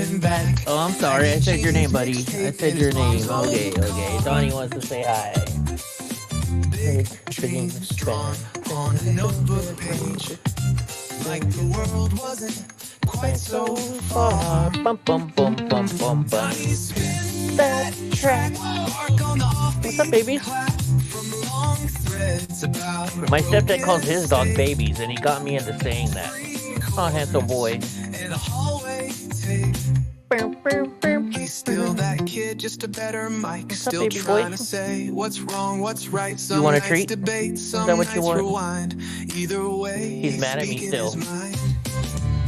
going back. Oh, I'm sorry. I said your name, buddy. I said your name. Okay, okay. Donnie wants to say hi. Big dreams drawn on a notebook page, like the world wasn't quite so far. Bum, bum, bum, bum, bum, bum. Donnie spin That track. Mark on the What's up, babies? from long threads about My stepdad calls his dog babies, and he got me into saying that. Oh, handsome boy. in a hallway tape. He's still that kid, just a better Mike. What's up, Still baby trying boy? to say what's wrong, what's right. Some You want a nights treat? debate, some that what you nights want? rewind. Either way, He's mad at me speaking still. his mind.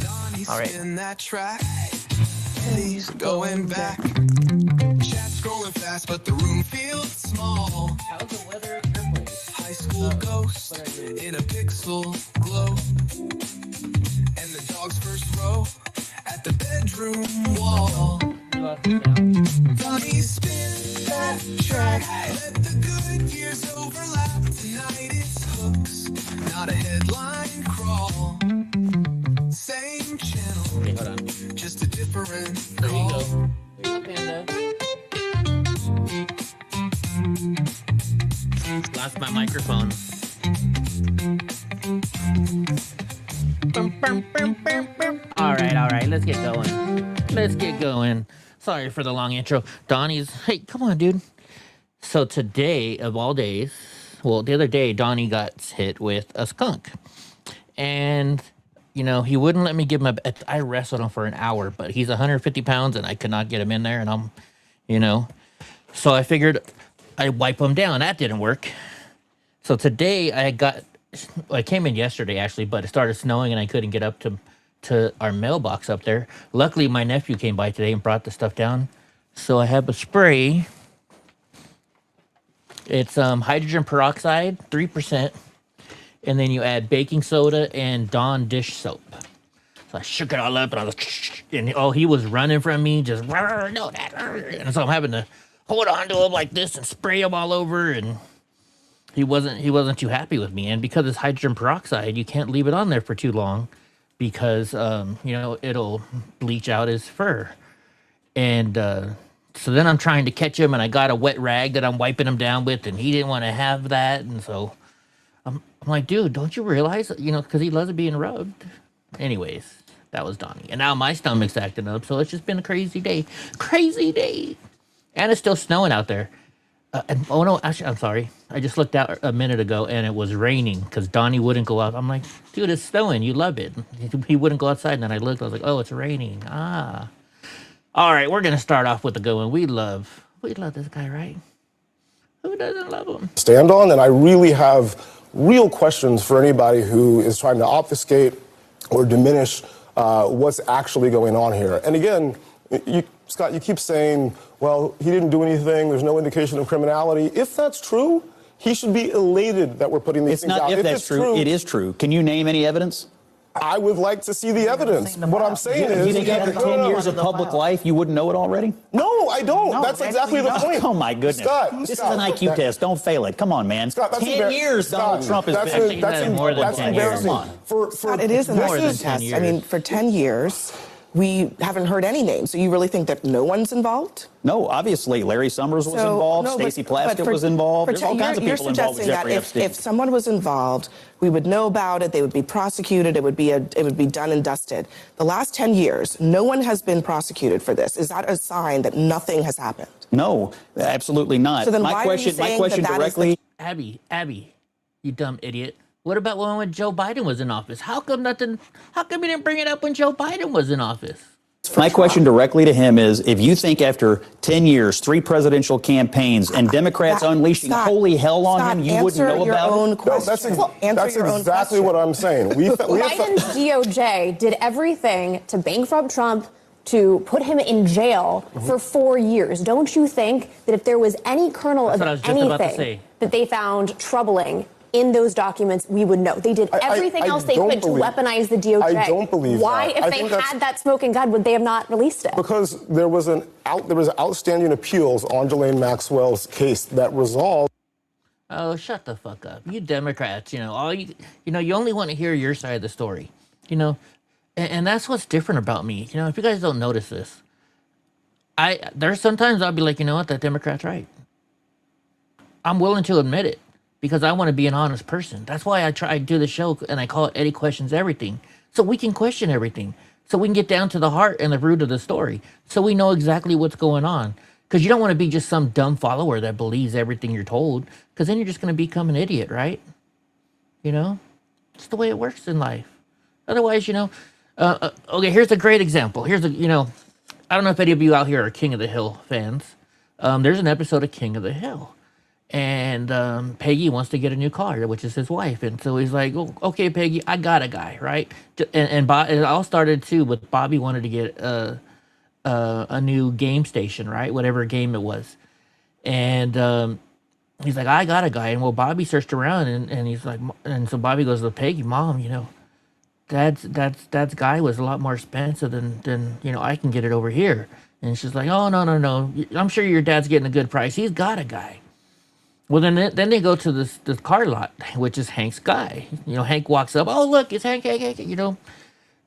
Donnie's All right. spin that track, and he's going back. Chat scrolling fast, but the room feels small. How's the weather at your place? High school ghost in a pixel glow, and the dog's first row at the bedroom wall. Donnie spin that track, let the good years overlap. Tonight it's hooks, not a headline crawl. Same channel, Okay, hold on. just a different There you call. go. There you go, Panda. Lost my microphone. All right, let's get going. Let's get going. Sorry for the long intro. Donnie's, hey, come on, dude. So today, of all days, well, the other day, Donnie got hit with a skunk. And, you know, he wouldn't let me give him I wrestled him for an hour, but he's 150 pounds and I could not get him in there. And I'm, you know, so I figured I'd wipe him down. That didn't work. So today I came in yesterday actually, but it started snowing and I couldn't get up to our mailbox up there. Luckily, my nephew came by today and brought the stuff down. So I have a spray. It's hydrogen peroxide, 3%. And then you add baking soda and Dawn dish soap. So I shook it all up and I was, and he was running from me, just, no, that, and so I'm having to hold on to him like this and spray him all over. And he wasn't too happy with me. And because it's hydrogen peroxide, you can't leave it on there for too long because, you know, it'll bleach out his fur. And so then I'm trying to catch him and I got a wet rag that I'm wiping him down with and he didn't want to have that. And so I'm like, dude, don't you realize, you know, because he loves it being rubbed. Anyways, that was Donnie. And now my stomach's acting up. So it's just been a crazy day. Crazy day. And it's still snowing out there. And, oh, no, actually, I'm sorry. I just looked out a minute ago and it was raining because Donnie wouldn't go out. I'm like, dude, it's snowing. You love it. He wouldn't go outside. And then I looked. I was like, oh, it's raining. Ah. All right, we're going to start off with the good one. We love this guy, right? Who doesn't love him? Stand on, and I really have real questions for anybody who is trying to obfuscate or diminish what's actually going on here. And again, Scott, you keep saying, well, he didn't do anything, there's no indication of criminality. If that's true, he should be elated that we're putting these things out. It's not if that's true, it is true. Can you name any evidence? I would like to see the evidence. What I'm saying is... You think after 10 years of public life, you wouldn't know it already? No, I don't. No, that's exactly the point. Oh, my goodness. Scott, this is an IQ test. Don't fail it. Come on, man. Scott, 10 years Donald Trump has been... That's more than 10 years. Come on. Scott, it is an more than IQ 10 test. I mean, for 10 years, we haven't heard any names. So you really think that no one's involved? No, obviously. Larry Summers was involved. Stacey Plaskett was involved. There's all kinds of people involved with Jeffrey Epstein. If someone was involved, we would know about it. They would be prosecuted. It would be done and dusted. The last 10 years, no one has been prosecuted for this. Is that a sign that nothing has happened? No, absolutely not. So then my why are you saying question that directly... Abby, you dumb idiot. What about when Joe Biden was in office? How come you didn't bring it up when Joe Biden was in office? My question directly to him is, if you think after 10 years, 3 presidential campaigns, and Democrats unleashing holy hell on him, you wouldn't know about it? No, that's exactly what I'm saying. Biden's DOJ did everything to bankrupt Trump, to put him in jail for 4 years. Don't you think that if there was any kernel of anything that they found troubling in those documents, we would know? They did everything else they could to weaponize the DOJ. I don't believe Why, that. if they had that smoking gun, would they have not released it? Because there was outstanding appeals on Ghislaine Maxwell's case that resolved. Oh, shut the fuck up. You Democrats, you only want to hear your side of the story. And that's what's different about me. If you guys don't notice this, There's sometimes I'll be like, you know what, that Democrat's right. I'm willing to admit it because I want to be an honest person. That's why I try to do the show and I call it Eddie Questions Everything. So we can question everything. So we can get down to the heart and the root of the story. So we know exactly what's going on. Because you don't want to be just some dumb follower that believes everything you're told. Because then you're just going to become an idiot, right? You know? It's the way it works in life. Otherwise, okay, here's a great example. I don't know if any of you out here are King of the Hill fans. There's an episode of King of the Hill. And Peggy wants to get a new car, which is his wife. And so he's like, oh, okay, Peggy, I got a guy, right? And it all started, too, with Bobby wanted to get a new game station, right? Whatever game it was. And he's like, I got a guy. And well, Bobby searched around, and he's like, and so Bobby goes to Peggy, Mom, Dad's guy was a lot more expensive than I can get it over here. And she's like, oh, no. I'm sure your dad's getting a good price. He's got a guy. Well, then they go to this car lot, which is Hank's guy. Hank walks up. Oh, look, it's Hank.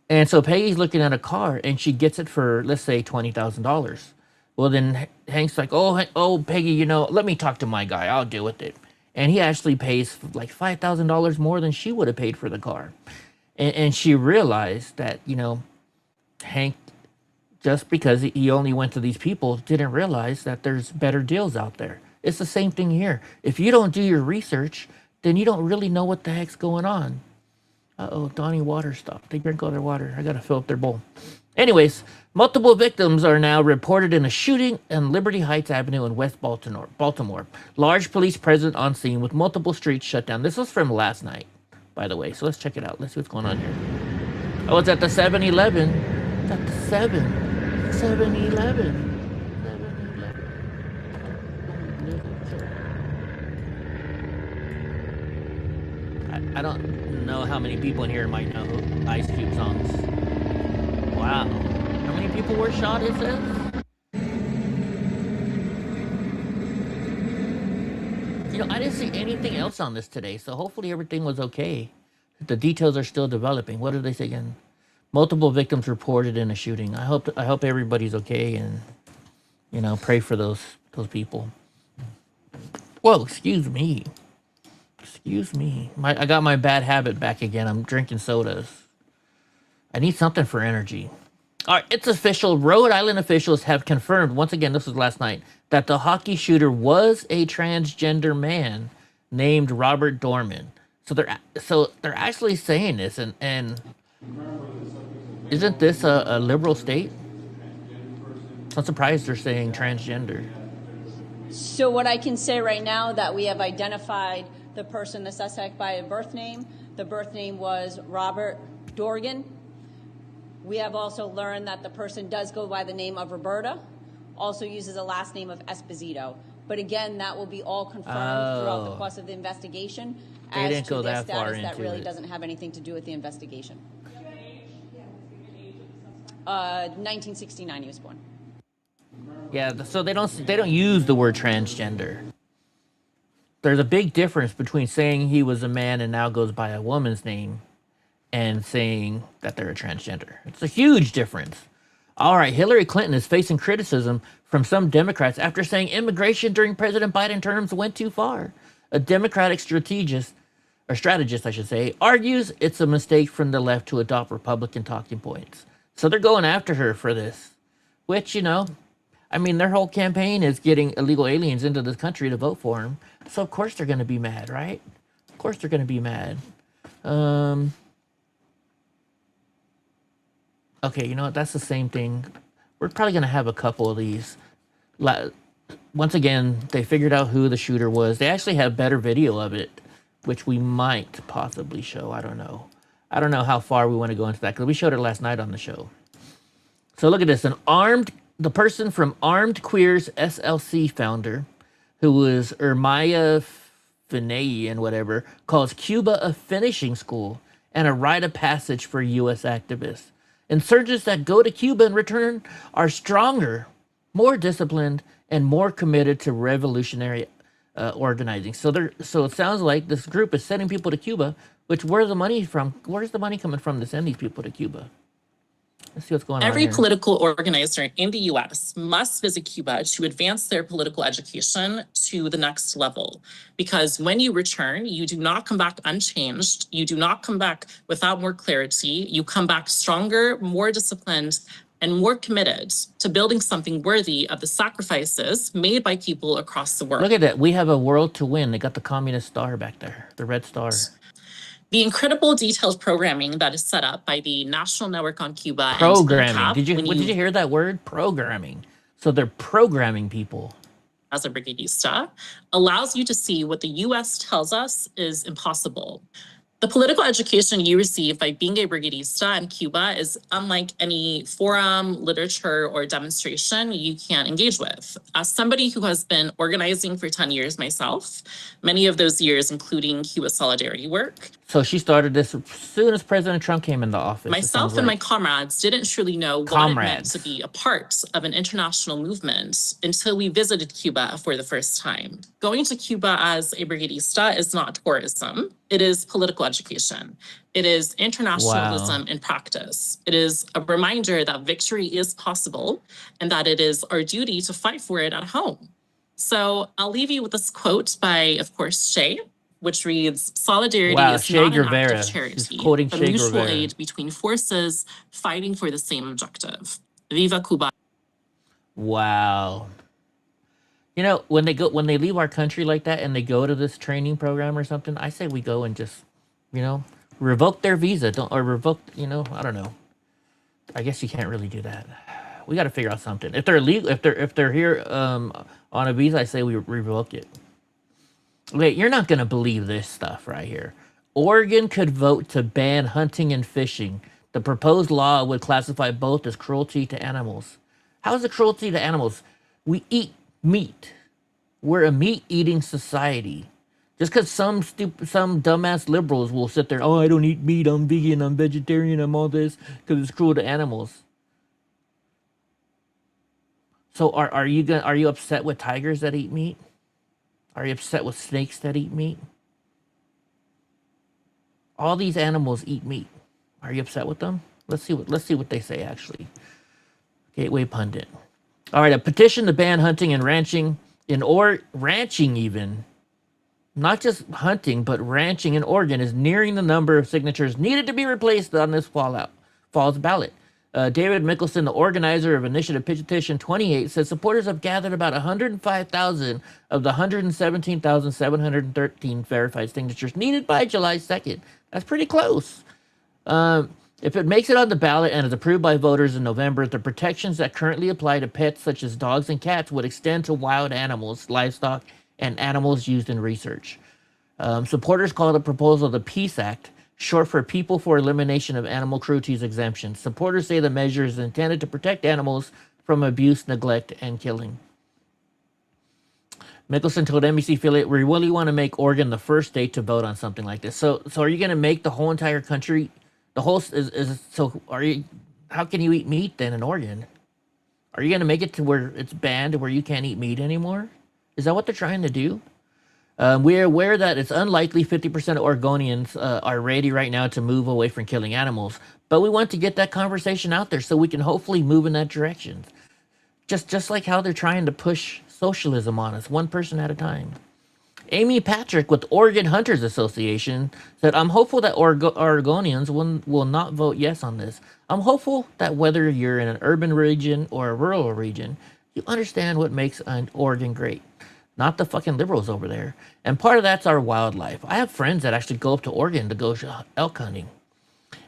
And so Peggy's looking at a car, and she gets it for, let's say, $20,000. Well, then Hank's like, oh, Peggy, let me talk to my guy. I'll deal with it. And he actually pays like $5,000 more than she would have paid for the car. And she realized that, Hank, just because he only went to these people, didn't realize that there's better deals out there. It's the same thing here. If you don't do your research, then you don't really know what the heck's going on. Uh-oh, Donnie water stopped. They drink all their water. I got to fill up their bowl. Anyways, multiple victims are now reported in a shooting on Liberty Heights Avenue in West Baltimore. Large police presence on scene with multiple streets shut down. This was from last night, by the way. So let's check it out. Let's see what's going on here. Oh, it's at the 7-Eleven. It's at the 7-Eleven. I don't know how many people in here might know Ice Cube songs. Wow. How many people were shot, it says? I didn't see anything else on this today, so hopefully everything was okay. The details are still developing. What did they say again? Multiple victims reported in a shooting. I hope everybody's okay, and pray for those people. Whoa, excuse me. I got my bad habit back again. I'm drinking sodas. I need something for energy. All right, it's official. Rhode Island officials have confirmed, once again, this was last night, that the hockey shooter was a transgender man named Robert Dorman. So they're actually saying this, and isn't this a liberal state? I'm surprised they're saying transgender. So what I can say right now that we have identified the person, the suspect, by a birth name. The birth name was Robert Dorgan. We have also learned that the person does go by the name of Roberta, also uses a last name of Esposito. But again, that will be all confirmed throughout the course of the investigation. They didn't go that far into that really it. doesn't have anything to do with the investigation. 1969 he was born. Yeah, so they don't use the word transgender. There's a big difference between saying he was a man and now goes by a woman's name and saying that they're a transgender. It's a huge difference. All right, Hillary Clinton is facing criticism from some Democrats after saying immigration during President Biden terms went too far. A Democratic strategist, I should say, argues it's a mistake from the left to adopt Republican talking points. So they're going after her for this, which, their whole campaign is getting illegal aliens into this country to vote for them. So, of course, they're going to be mad, right? Of course they're going to be mad. Okay, that's the same thing. We're probably going to have a couple of these. Once again, they figured out who the shooter was. They actually have better video of it, which we might possibly show. I don't know. I don't know how far we want to go into that, because we showed it last night on the show. So look at this. The person from Armed Queers SLC founder, who was Ermaya Finay and whatever, calls Cuba a finishing school and a rite of passage for U.S. activists. Insurgents that go to Cuba and return are stronger, more disciplined, and more committed to revolutionary organizing. So it sounds like this group is sending people to Cuba, which where's the money from? Where's the money coming from to send these people to Cuba? Let's see what's going on Every here. political organizer in the U.S. must visit Cuba to advance their political education to the next level. Because when you return, you do not come back unchanged. You do not come back without more clarity. You come back stronger, more disciplined, and more committed to building something worthy of the sacrifices made by people across the world. Look at that. We have a world to win. They got the communist star back there, the red star. The incredible detailed programming that is set up by the National Network on Cuba. Programming. And did you hear that word? Programming. So they're programming people. As a brigadista, allows you to see what the U.S. tells us is impossible. The political education you receive by being a brigadista in Cuba is unlike any forum, literature, or demonstration you can engage with. As somebody who has been organizing for 10 years myself, many of those years including Cuba Solidarity work. So she started this as soon as President Trump came into office. Myself and my comrades didn't truly know what it meant to be a part of an international movement until we visited Cuba for the first time. Going to Cuba as a brigadista is not tourism. It is political education. It is internationalism in practice. It is a reminder that victory is possible and that it is our duty to fight for it at home. So I'll leave you with this quote by, of course, Che, which reads, "Solidarity is not an act of charity, but mutual aid between forces fighting for the same objective. Viva Cuba." Wow. You know, when they leave our country like that and they go to this training program or something, I say we go and just, you know, revoke their visa, or revoke, you know, I don't know. I guess you can't really do that. We got to figure out something. If they're legal, if they're here on a visa, I say we revoke it. Wait, you're not going to believe this stuff right here. Oregon could vote to ban hunting and fishing. The proposed law would classify both as cruelty to animals. How is it cruelty to animals? We eat meat. We're a meat-eating society. Just because some dumbass liberals will sit there, oh, I don't eat meat, I'm vegan, I'm vegetarian, I'm all this, because it's cruel to animals. So are you upset with tigers that eat meat? Are you upset with snakes that eat meat? All these animals eat meat. Are you upset with them? Let's see what they say actually. Gateway Pundit. All right, a petition to ban hunting and ranching ranching even, not just hunting, but ranching in Oregon is nearing the number of signatures needed to be replaced on this fall's ballot. David Mickelson, the organizer of Initiative Petition 28, says supporters have gathered about 105,000 of the 117,713 verified signatures needed by July 2nd. That's pretty close. If it makes it on the ballot and is approved by voters in November, the protections that currently apply to pets such as dogs and cats would extend to wild animals, livestock, and animals used in research. Supporters call the proposal the PEACE Act, short for People for Elimination of Animal Cruelty's Exemption. Supporters say the measure is intended to protect animals from abuse, neglect, and killing. Mickelson told NBC affiliate, we really want to make Oregon the first state to vote on something like this. So are you going to make the whole entire country, how can you eat meat then in Oregon? Are you going to make it to where it's banned, where you can't eat meat anymore? Is that what they're trying to do? We are aware that it's unlikely 50% of Oregonians are ready right now to move away from killing animals, but we want to get that conversation out there so we can hopefully move in that direction. Just like how they're trying to push socialism on us, one person at a time. Amy Patrick with Oregon Hunters Association said, I'm hopeful that Oregonians will not vote yes on this. I'm hopeful that whether you're in an urban region or a rural region, you understand what makes Oregon great. Not the fucking liberals over there. And part of that's our wildlife. I have friends that actually go up to Oregon to go elk hunting.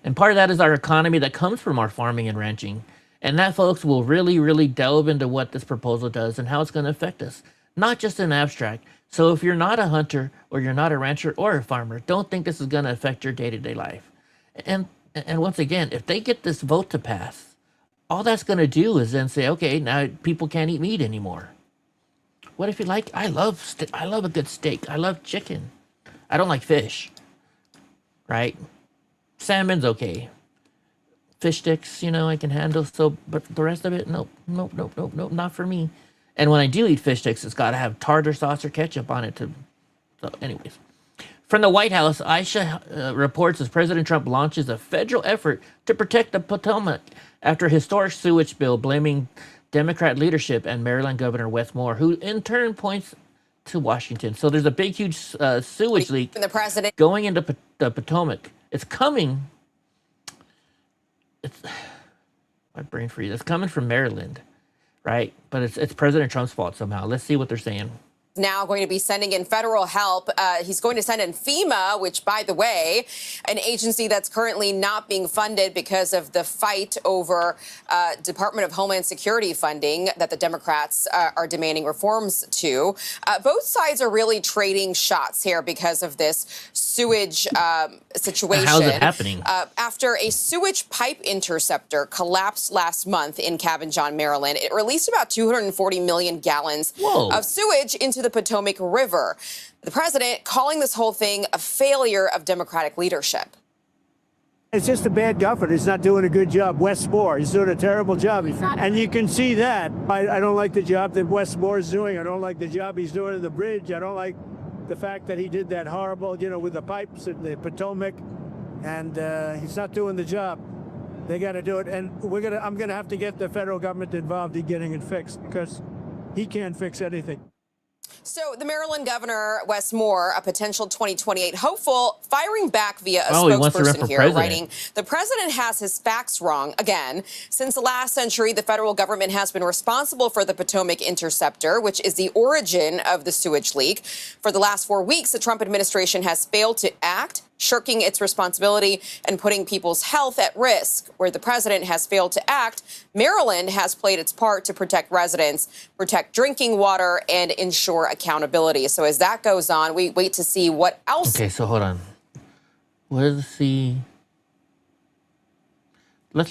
And part of that is our economy that comes from our farming and ranching. And that, folks, will really, really delve into what this proposal does and how it's going to affect us. Not just in abstract. So if you're not a hunter or you're not a rancher or a farmer, don't think this is going to affect your day-to-day life. And once again, if they get this vote to pass, all that's going to do is then say, okay, now people can't eat meat anymore. What if you like? I love a good steak. I love chicken. I don't like fish. Right? Salmon's okay. Fish sticks, I can handle. So, but the rest of it, nope, not for me. And when I do eat fish sticks, it's got to have tartar sauce or ketchup on it. So, anyways, From the White House, Aisha reports as President Trump launches a federal effort to protect the Potomac after a historic sewage bill blaming Democrat leadership and Maryland Governor Wes Moore, who in turn points to Washington. So there's a big, huge sewage leak going into the Potomac. It's coming. It's my brain freeze. It's coming from Maryland, right? But it's President Trump's fault somehow. Let's see what they're saying. Now going to be sending in federal help. He's going to send in FEMA, which, by the way, an agency that's currently not being funded because of the fight over Department of Homeland Security funding that the Democrats are demanding reforms to. Both sides are really trading shots here because of this sewage situation. How's it happening? After a sewage pipe interceptor collapsed last month in Cabin John, Maryland, it released about 240 million gallons of sewage into the Potomac River. The president calling this whole thing a failure of Democratic leadership. It's just a bad government. He's not doing a good job. Wes Moore, he's doing a terrible job. And you can see that. I don't like the job that Wes Moore is doing. I don't like the job he's doing in the bridge. I don't like the fact that he did that horrible, with the pipes in the Potomac. And he's not doing the job. They got to do it. And I'm going to have to get the federal government involved in getting it fixed because he can't fix anything. So the Maryland governor, Wes Moore, a potential 2028 hopeful, firing back via a spokesperson here, writing, the president has his facts wrong again. Since the last century, the federal government has been responsible for the Potomac interceptor, which is the origin of the sewage leak. For the last 4 weeks, the Trump administration has failed to act, shirking its responsibility and putting people's health at risk. Where the president has failed to act, Maryland has played its part to protect residents, protect drinking water, and ensure accountability. So as that goes on, we wait to see what else. Okay, so hold on. Let's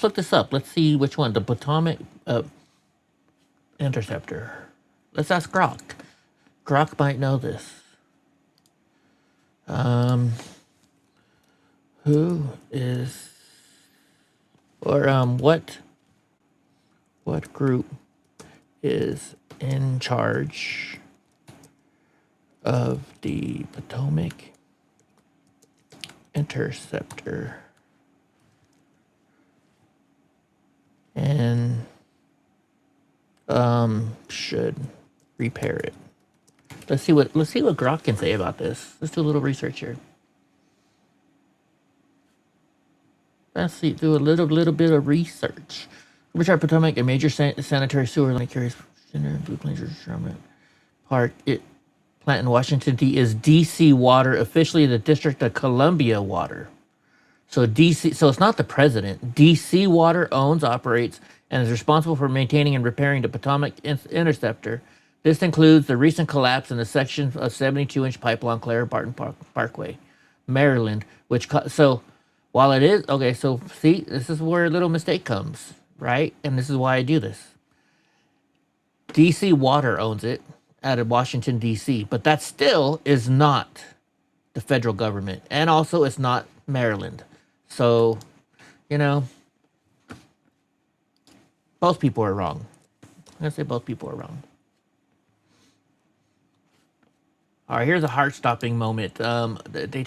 look this up. Let's see which one. The Potomac interceptor. Let's ask Grok. Grok might know this. Who is, or what group is in charge of the Potomac interceptor and should repair it? Let's see what Grok can say about this. Let's do a little research here. Let's see, do a little bit of research. Richard Potomac, a major sanitary sewer line carries Blue Plains Park. Plant in Washington, D is DC Water, officially the District of Columbia Water. So DC, so it's not the president. DC Water owns, operates, and is responsible for maintaining and repairing the Potomac interceptor. This includes the recent collapse in the section of 72-inch pipe along Clara Barton Parkway, Maryland, so while it is, okay, so see, this is where a little mistake comes, right? And this is why I do this. DC Water owns it out of Washington, D.C., but that still is not the federal government. And also, it's not Maryland. So, both people are wrong. I'm going to say both people are wrong. All right, here's a heart-stopping moment. They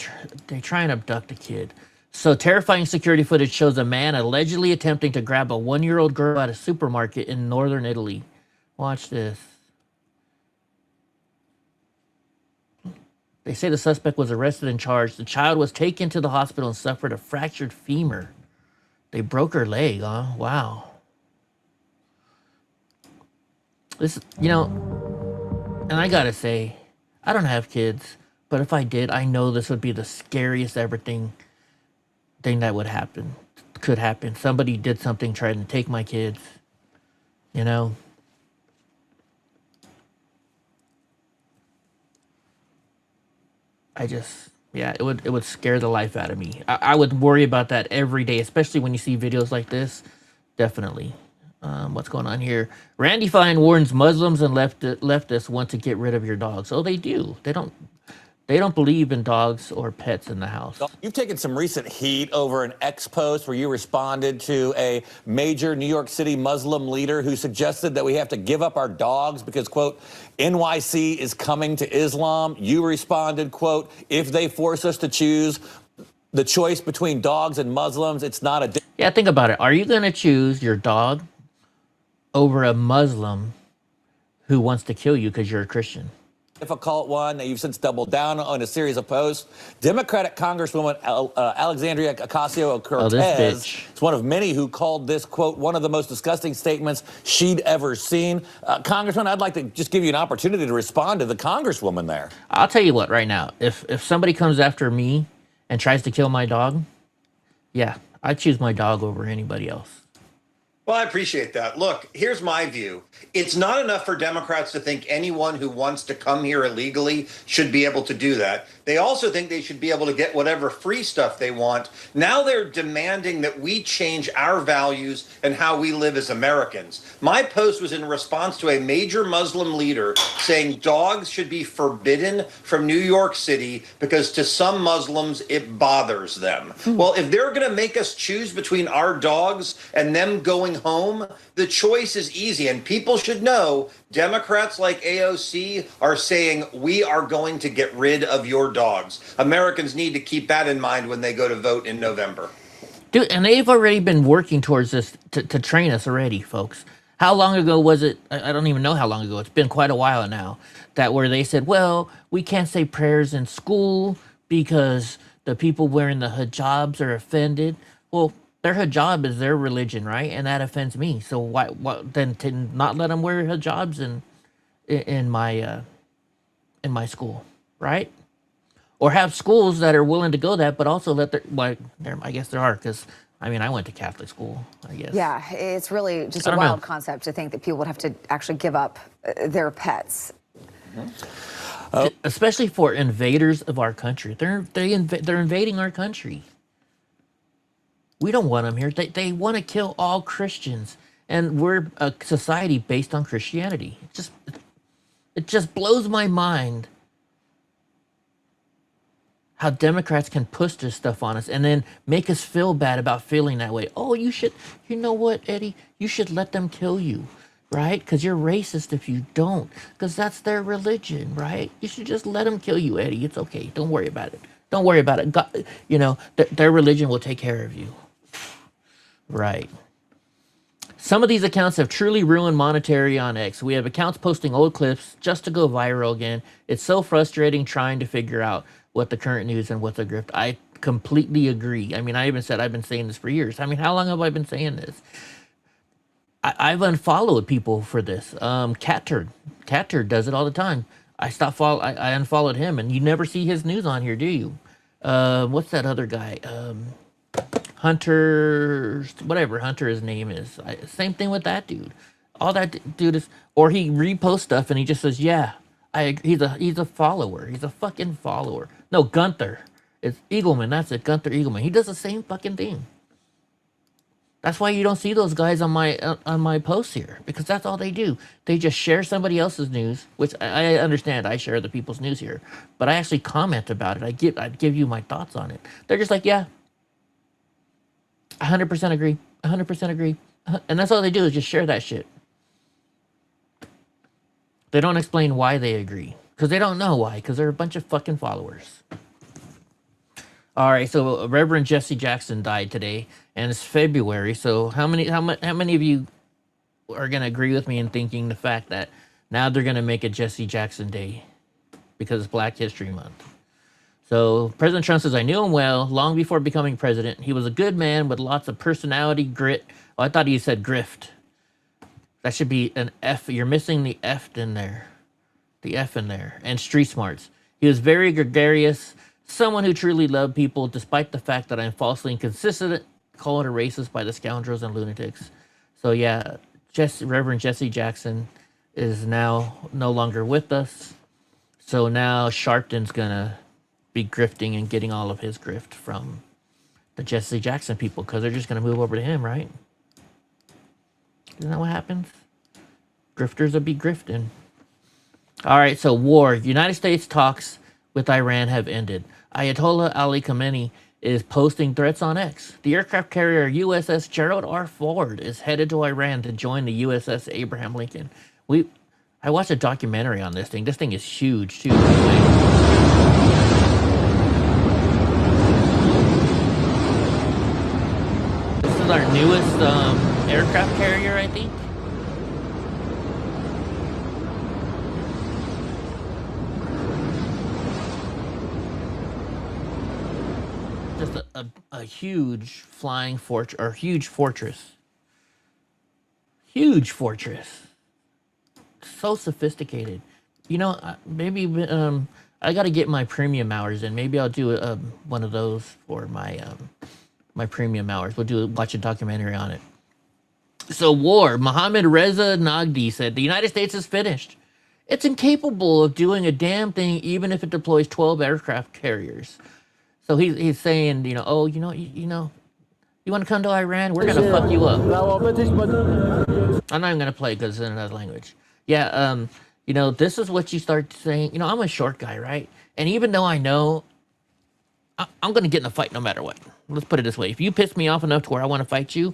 try and abduct a kid. So terrifying security footage shows a man allegedly attempting to grab a 1-year-old girl at a supermarket in northern Italy. Watch this. They say the suspect was arrested and charged. The child was taken to the hospital and suffered a fractured femur. They broke her leg, huh? Wow. This, and I gotta say, I don't have kids, but if I did, I know this would be the scariest ever thing that could happen. Somebody did something trying to take my kids, it would scare the life out of me. I would worry about that every day, especially when you see videos like this. Definitely. What's going on here? Randy Fine warns Muslims and leftists want to get rid of your dogs. Oh, they do. They They don't believe in dogs or pets in the house. You've taken some recent heat over an X post where you responded to a major New York City Muslim leader who suggested that we have to give up our dogs because, quote, NYC is coming to Islam. You responded, quote, if they force us to choose the choice between dogs and Muslims, it's not a... Yeah, think about it. Are you going to choose your dog over a Muslim who wants to kill you because you're a Christian? Difficult one. You've since doubled down on a series of posts. Democratic Congresswoman Alexandria Ocasio-Cortez is one of many who called this, quote, one of the most disgusting statements she'd ever seen. Congressman, I'd like to just give you an opportunity to respond to the Congresswoman there. I'll tell you what, right now, if somebody comes after me and tries to kill my dog, yeah, I'd choose my dog over anybody else. Well, I appreciate that. Look, here's my view. It's not enough for Democrats to think anyone who wants to come here illegally should be able to do that. They also think they should be able to get whatever free stuff they want. Now they're demanding that we change our values and how we live as Americans. My post was in response to a major Muslim leader saying dogs should be forbidden from New York City because to some Muslims it bothers them. Well, if they're going to make us choose between our dogs and them going home, the choice is easy. And people should know Democrats like AOC are saying we are going to get rid of your dogs. Americans need to keep that in mind when they go to vote in November. Dude, and they've already been working towards this to train us already, folks. How long ago was it? I don't even know how long ago. It's been quite a while now that where they said, well, we can't say prayers in school because the people wearing the hijabs are offended. Well, their hijab is their religion, right? And that offends me. So why then to not let them wear hijabs in my school, right? Or have schools that are willing to go that, but also let their I guess there are, because I mean I went to Catholic school, I guess. Yeah, it's really just a wild concept to think that people would have to actually give up their pets. Especially for invaders of our country. They're invading our country. We don't want them here. They want to kill all Christians, and we're a society based on Christianity. It just blows my mind how Democrats can push this stuff on us and then make us feel bad about feeling that way. Oh, you know what, Eddie? You should let them kill you, right? Because you're racist if you don't, because that's their religion, right? You should just let them kill you, Eddie. It's okay. Don't worry about it. Don't worry about it. God, their religion will take care of you. Right. Some of these accounts have truly ruined monetary on X. We have accounts posting old clips just to go viral again. It's so frustrating trying to figure out what the current news and what's a grift. I completely agree. I mean, I even said I've been saying this for years. I mean, how long have I been saying this? I've unfollowed people for this. Cat Turd does it all the time. I unfollowed him, and you never see his news on here, do you? What's that other guy? Hunter, whatever Hunter his name is. Same thing with that dude. All that dude is, or he reposts stuff and he just says, yeah, he's a follower. He's a fucking follower. No, Gunther. It's Eagleman. That's it. Gunther Eagleman. He does the same fucking thing. That's why you don't see those guys on my posts here, because that's all they do. They just share somebody else's news, which I understand. I share the people's news here, but I actually comment about it. I'd give you my thoughts on it. They're just like, yeah, 100% agree. 100% agree. And that's all they do is just share that shit. They don't explain why they agree, because they don't know why, because they're a bunch of fucking followers. All right, so Reverend Jesse Jackson died today, and it's February. So how many of you are going to agree with me in thinking the fact that now they're going to make a Jesse Jackson Day because it's Black History Month? So President Trump says, I knew him well long before becoming president. He was a good man with lots of personality, grit. Oh, I thought he said grift. That should be an F. You're missing the F in there. The F in there. And street smarts. He was very gregarious, someone who truly loved people, despite the fact that I'm falsely inconsistent, called a racist by the scoundrels and lunatics. So yeah, Reverend Jesse Jackson is now no longer with us. So now Sharpton's gonna be grifting and getting all of his grift from the Jesse Jackson people, because they're just going to move over to him, right? Isn't that what happens? Grifters will be grifting. All right, so war. United States talks with Iran have ended. Ayatollah Ali Khamenei is posting threats on X. The aircraft carrier USS Gerald R. Ford is headed to Iran to join the USS Abraham Lincoln. I watched a documentary on this thing. This thing is huge, too, by the way. This is our newest aircraft carrier, I think. Just a huge flying fortress, or huge fortress. Huge fortress. So sophisticated. You know, maybe I got to get my premium hours in. Maybe I'll do one of those for my my premium hours. Watch a documentary on it. So war. Mohammad Reza Nagdi said the United States is finished. It's incapable of doing a damn thing, even if it deploys 12 aircraft carriers. So he's saying, you know, you want to come to Iran? We're gonna fuck you up. I'm not even gonna play because it's in another language. Yeah, you know, this is what you start saying. You know, I'm a short guy, right? And even though I know I'm gonna get in a fight no matter what. Let's put it this way: if you piss me off enough to where I want to fight you,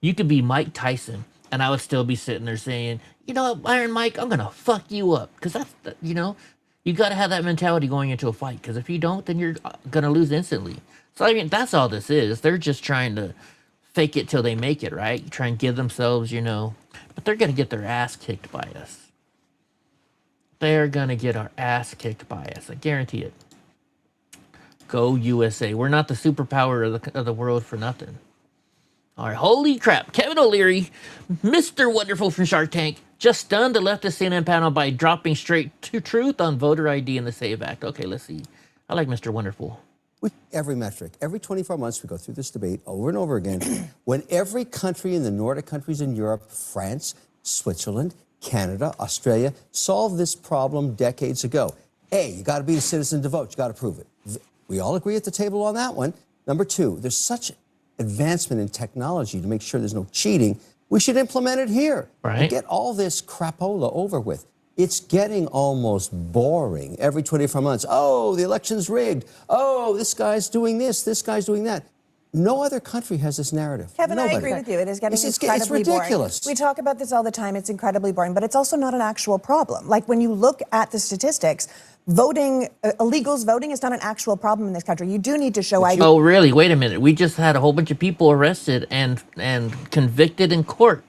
you could be Mike Tyson, and I would still be sitting there saying, you know, Iron Mike, I'm gonna fuck you up, because that's you know. You got to have that mentality going into a fight, because if you don't, then you're going to lose instantly. So, I mean, that's all this is. They're just trying to fake it till they make it, right? Try and give themselves, you know. But they're going to get their ass kicked by us. They're going to get our ass kicked by us. I guarantee it. Go USA. We're not the superpower of the world for nothing. All right, holy crap. Kevin O'Leary, Mr. Wonderful from Shark Tank, just stunned the leftist CNN panel by dropping straight to truth on voter ID and the SAVE Act. Okay, let's see. I like Mr. Wonderful. Every metric, every 24 months, we go through this debate over and over again. When every country in the Nordic countries in Europe, France, Switzerland, Canada, Australia, solved this problem decades ago. A, you got to be a citizen to vote. You got to prove it. We all agree at the table on that one. Number two, there's such advancement in technology to make sure there's no cheating. We should implement it here. Right. And get all this crapola over with. It's getting almost boring every 24 months. Oh, the election's rigged. Oh, this guy's doing this guy's doing that. No other country has this narrative. Kevin, Nobody. I agree with you. It is getting It's incredibly ridiculous. boring. We talk about this all the time. It's incredibly boring, but it's also not an actual problem. Like when you look at the statistics, voting, illegals voting is not an actual problem in this country. You do need to show ID. Oh, really? Wait a minute. We just had a whole bunch of people arrested and convicted in court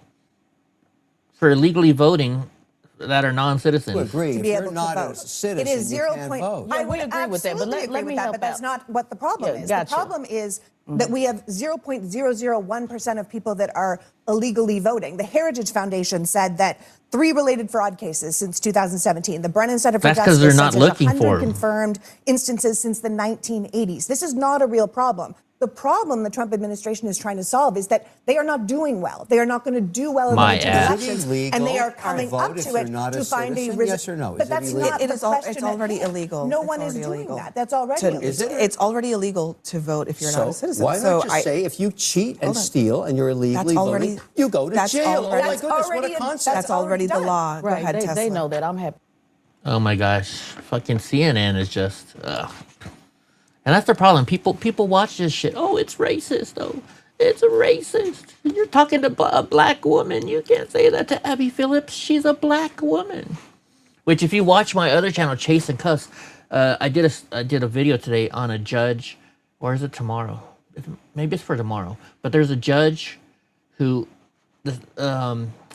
for illegally voting that are non-citizens. I agree. To be If able you're to not vote. a citizen, It is you 0. can't vote. I Yeah, would we agree with that, but absolutely let agree me with that, help but that's out. not what the problem is. gotcha. The problem is that we have 0.001% of people that are illegally voting. The Heritage Foundation said that 3 related fraud cases since 2017. The Brennan Center for That's 'cause Justice they're says not there's looking for 100 them. confirmed instances since the 1980s. This is not a real problem. The problem the Trump administration is trying to solve is that they are not doing well. They are not going to do well in the My midterm ass. elections, Is it illegal and they are to coming vote up if to you're it not a to find a citizen? reason. Yes or no? Is But it that's illegal? not It the is al- question it's at already hand. illegal. No It's one is already doing illegal. that. That's already illegal. Is it? It's already illegal to vote if you're not a citizen. Why so not just say if you cheat and Hold on. steal and you're illegally That's already- voting, you go to that's jail? already- oh my that's goodness, what already a a- concept! That's already the done. law. Go Right, ahead, Tesla. they know that. I'm happy. Oh my gosh, fucking CNN is just, and that's the problem. People watch this shit. Oh, it's racist, though. It's a racist. You're talking to a black woman. You can't say that to Abby Phillips. She's a black woman. Which, if you watch my other channel, Chase and Cuss, I did a video today on a judge, or is it tomorrow? Maybe it's for tomorrow. But there's a judge who,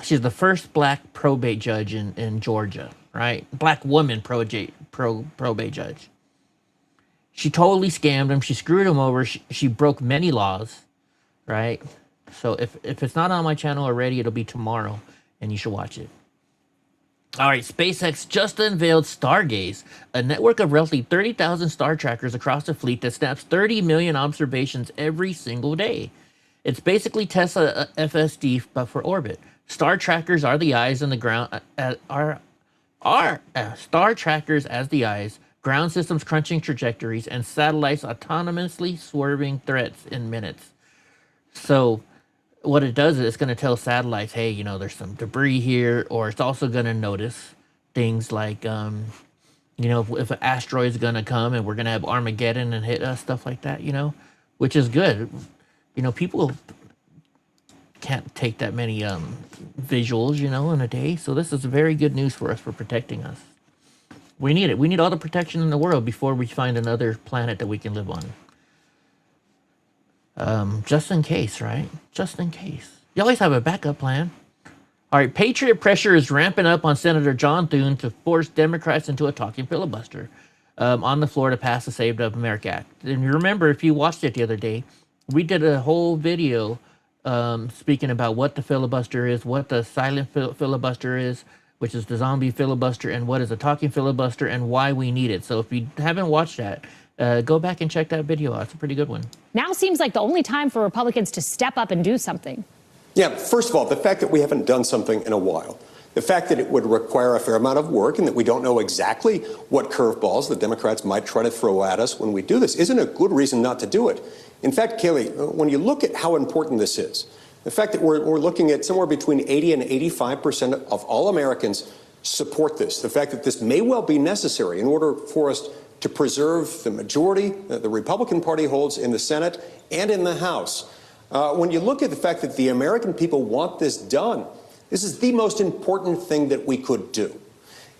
she's the first black probate judge in Georgia, right? Black woman probate judge. She totally scammed him. She screwed him over. She broke many laws, right? So if it's not on my channel already, it'll be tomorrow, and you should watch it. All right, SpaceX just unveiled Stargaze, a network of roughly 30,000 star trackers across the fleet that snaps 30 million observations every single day. It's basically Tesla FSD, but for orbit. Star trackers are the eyes on the ground. Star trackers as the eyes, ground systems crunching trajectories, and satellites autonomously swerving threats in minutes. So what it does is it's going to tell satellites, hey, you know, there's some debris here, or it's also going to notice things like, you You know, if an asteroid's going to come and we're going to have Armageddon and hit us, stuff like that, you know, which is good. You know, people can't take that many visuals, you know, in a day. So this is very good news for us for protecting us. We need it. We need all the protection in the world before we find another planet that we can live on. Just in case, right? Just in case. You always have a backup plan. All right, Patriot pressure is ramping up on Senator John Thune to force Democrats into a talking filibuster on the floor to pass the Save America Act. And you remember, if you watched it the other day, we did a whole video speaking about what the filibuster is, what the silent filibuster is, which is the zombie filibuster, and what is a talking filibuster, and why we need it. So if you haven't watched that, go back and check that video out. It's a pretty good one. Now seems like the only time for Republicans to step up and do something. Yeah, first of all, the fact that we haven't done something in a while, the fact that it would require a fair amount of work and that we don't know exactly what curveballs the Democrats might try to throw at us when we do this isn't a good reason not to do it. In fact, Kayleigh, when you look at how important this is, the fact that we're looking at somewhere between 80 and 85% of all Americans support this, the fact that this may well be necessary in order for us to preserve the majority that the Republican Party holds in the Senate and in the House. When you look at the fact that the American people want this done, this is the most important thing that we could do.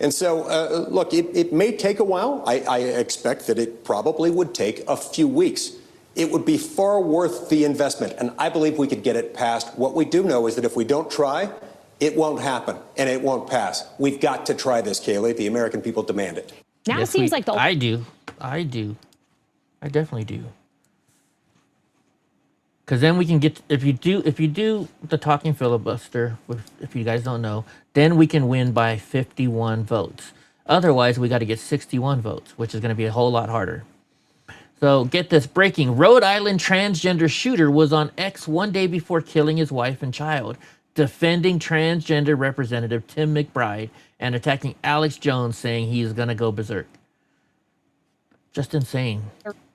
And so, look, it may take a while. I expect that it probably would take a few weeks. It would be far worth the investment, and I believe we could get it passed. What we do know is that if we don't try, it won't happen, and it won't pass. We've got to try this, Kayleigh. The American people demand it. Now it seems like the... I do. I definitely do. Because then we can get, if you do the talking filibuster, if you guys don't know, then we can win by 51 votes. Otherwise, we got to get 61 votes, which is going to be a whole lot harder. So get this, breaking. Rhode Island transgender shooter was on X one day before killing his wife and child, defending transgender representative Tim McBride and attacking Alex Jones, saying he's going to go berserk. Just insane.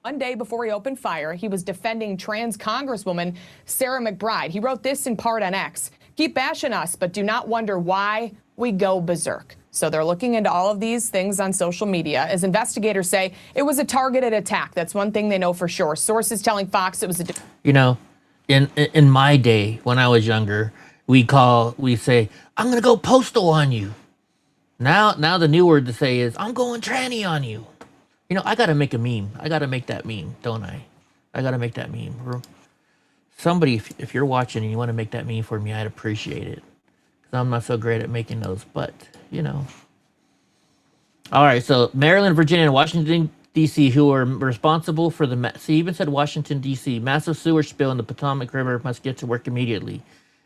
One day before he opened fire, he was defending trans Congresswoman Sarah McBride. He wrote this in part on X. Keep bashing us, but do not wonder why we go berserk. So they're looking into all of these things on social media. As investigators say, it was a targeted attack. That's one thing they know for sure. Sources telling Fox it was a... You know, in my day, when I was younger, we say, I'm going to go postal on you. Now the new word to say is, I'm going tranny on you. You know, I got to make a meme. I got to make that meme, don't I? I got to make that meme. Somebody, if you're watching and you want to make that meme for me, I'd appreciate it. Because I'm not so great at making those, but, you know. All right, so Maryland, Virginia, and Washington, D.C., who are responsible for the... See, even said Washington, D.C., massive sewer spill in the Potomac River must get to work immediately.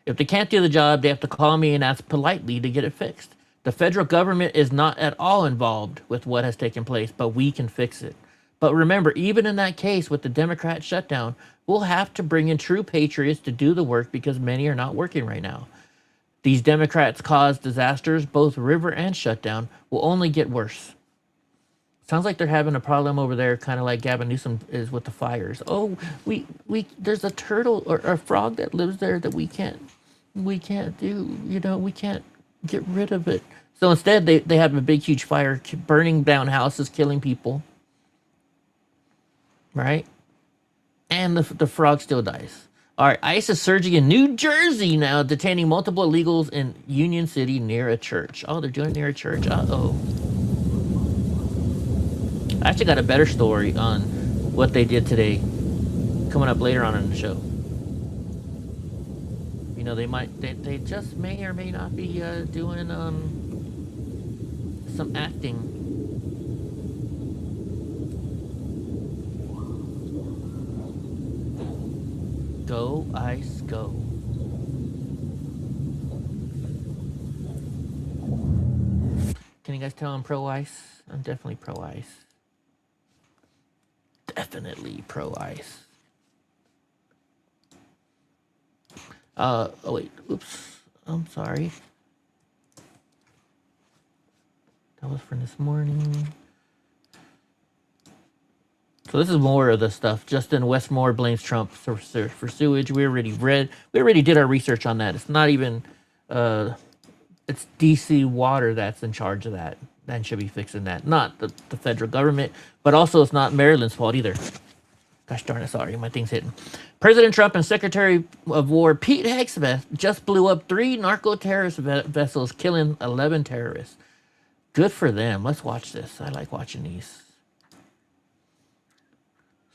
If they can't do the job, they have to call me and ask politely to get it fixed. The federal government is not at all involved with what has taken place, but we can fix it. But remember, even in that case with the Democrat shutdown, we'll have to bring in true patriots to do the work because many are not working right now. These Democrats caused disasters, both river and shutdown, will only get worse. Sounds like they're having a problem over there, kind of like Gavin Newsom is with the fires. Oh, there's a turtle or a frog that lives there that we can't do, you know, we can't get rid of it. So instead, they have a big, huge fire, burning down houses, killing people. Right? And the frog still dies. All right, ICE is surging in New Jersey now, detaining multiple illegals in Union City near a church. Oh, they're doing it near a church. Uh-oh. I actually got a better story on what they did today, coming up later on in the show. You know, they just may or may not be doing some acting. Go, ICE, go. Can you guys tell I'm pro-ICE? I'm definitely pro-ICE. Definitely pro-ICE. Oh wait, oops, I'm sorry. That was from this morning. So this is more of the stuff. Justin Westmore blames Trump for sewage. We already did our research on that. It's not even, it's DC Water that's in charge of that. That should be fixing that. Not the federal government, but also it's not Maryland's fault either. Gosh darn it, sorry, my thing's hitting. President Trump and Secretary of War Pete Hegseth just blew up 3 narco-terrorist vessels, killing 11 terrorists. Good for them. Let's watch this. I like watching these.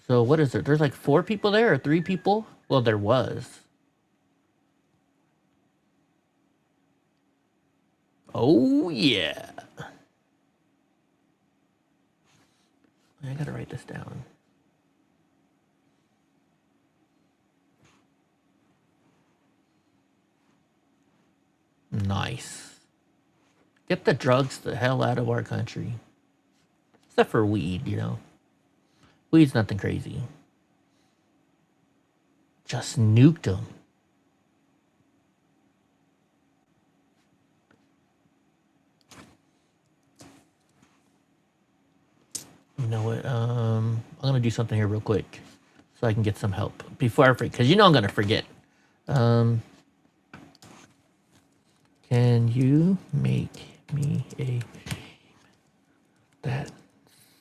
So what is it? There's like 4 people there or 3 people? Well, there was. Oh, yeah. I gotta write this down. Nice. Get the drugs the hell out of our country. Except for weed, you know. Weed's nothing crazy. Just nuked them. You know what? I'm gonna do something here real quick so I can get some help before I forget, because you know I'm gonna forget. Can you make me a that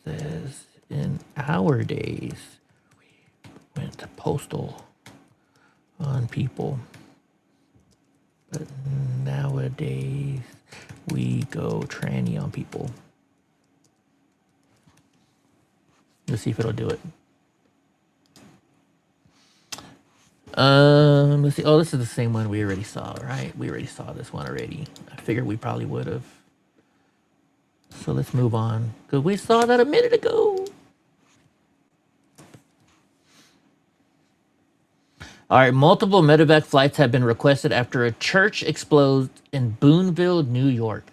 says in our days we went to postal on people, but nowadays we go tranny on people? Let's see if it'll do it. Let's see. Oh, this is the same one we already saw, right? We already saw this one already. I figured we probably would have. So let's move on, because we saw that a minute ago. All right, multiple medevac flights have been requested after a church explodes in Boonville, New York.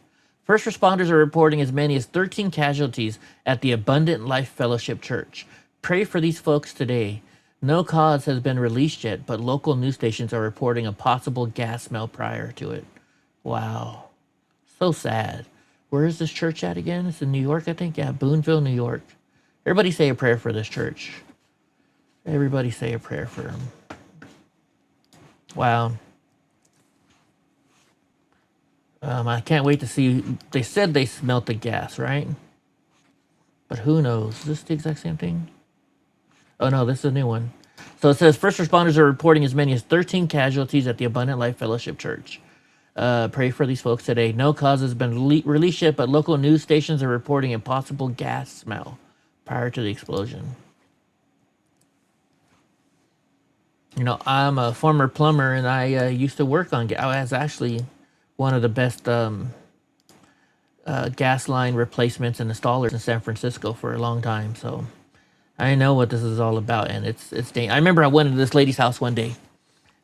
First responders are reporting as many as 13 casualties at the Abundant Life Fellowship Church. Pray for these folks today. No cause has been released yet, but local news stations are reporting a possible gas smell prior to it. Wow. So sad. Where is this church at again? It's in New York, I think. Yeah, Boonville, New York. Everybody say a prayer for this church. Everybody say a prayer for them. Wow. I can't wait to see. They said they smelt the gas, right? But who knows? Is this the exact same thing? Oh, no, this is a new one. So it says first responders are reporting as many as 13 casualties at the Abundant Life Fellowship Church. Pray for these folks today. No cause has been released yet, but local news stations are reporting a possible gas smell prior to the explosion. You know, I'm a former plumber, and I used to work on gas. I was actually one of the best gas line replacements and installers in San Francisco for a long time. So I know what this is all about, and it's dangerous. I remember I went into this lady's house one day,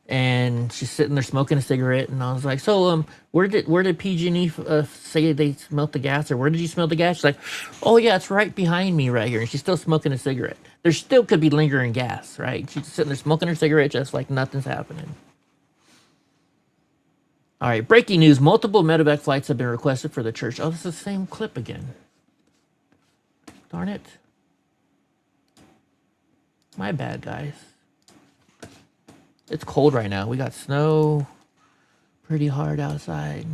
and she's sitting there smoking a cigarette, and I was like, "So, where did PG&E say they smelt the gas, or where did you smell the gas?" She's like, "Oh yeah, it's right behind me, right here." And she's still smoking a cigarette. There still could be lingering gas, right? She's sitting there smoking her cigarette, just like nothing's happening. All right, breaking news. Multiple medevac flights have been requested for the church. Oh, this is the same clip again. Darn it. My bad, guys. It's cold right now. We got snow pretty hard outside.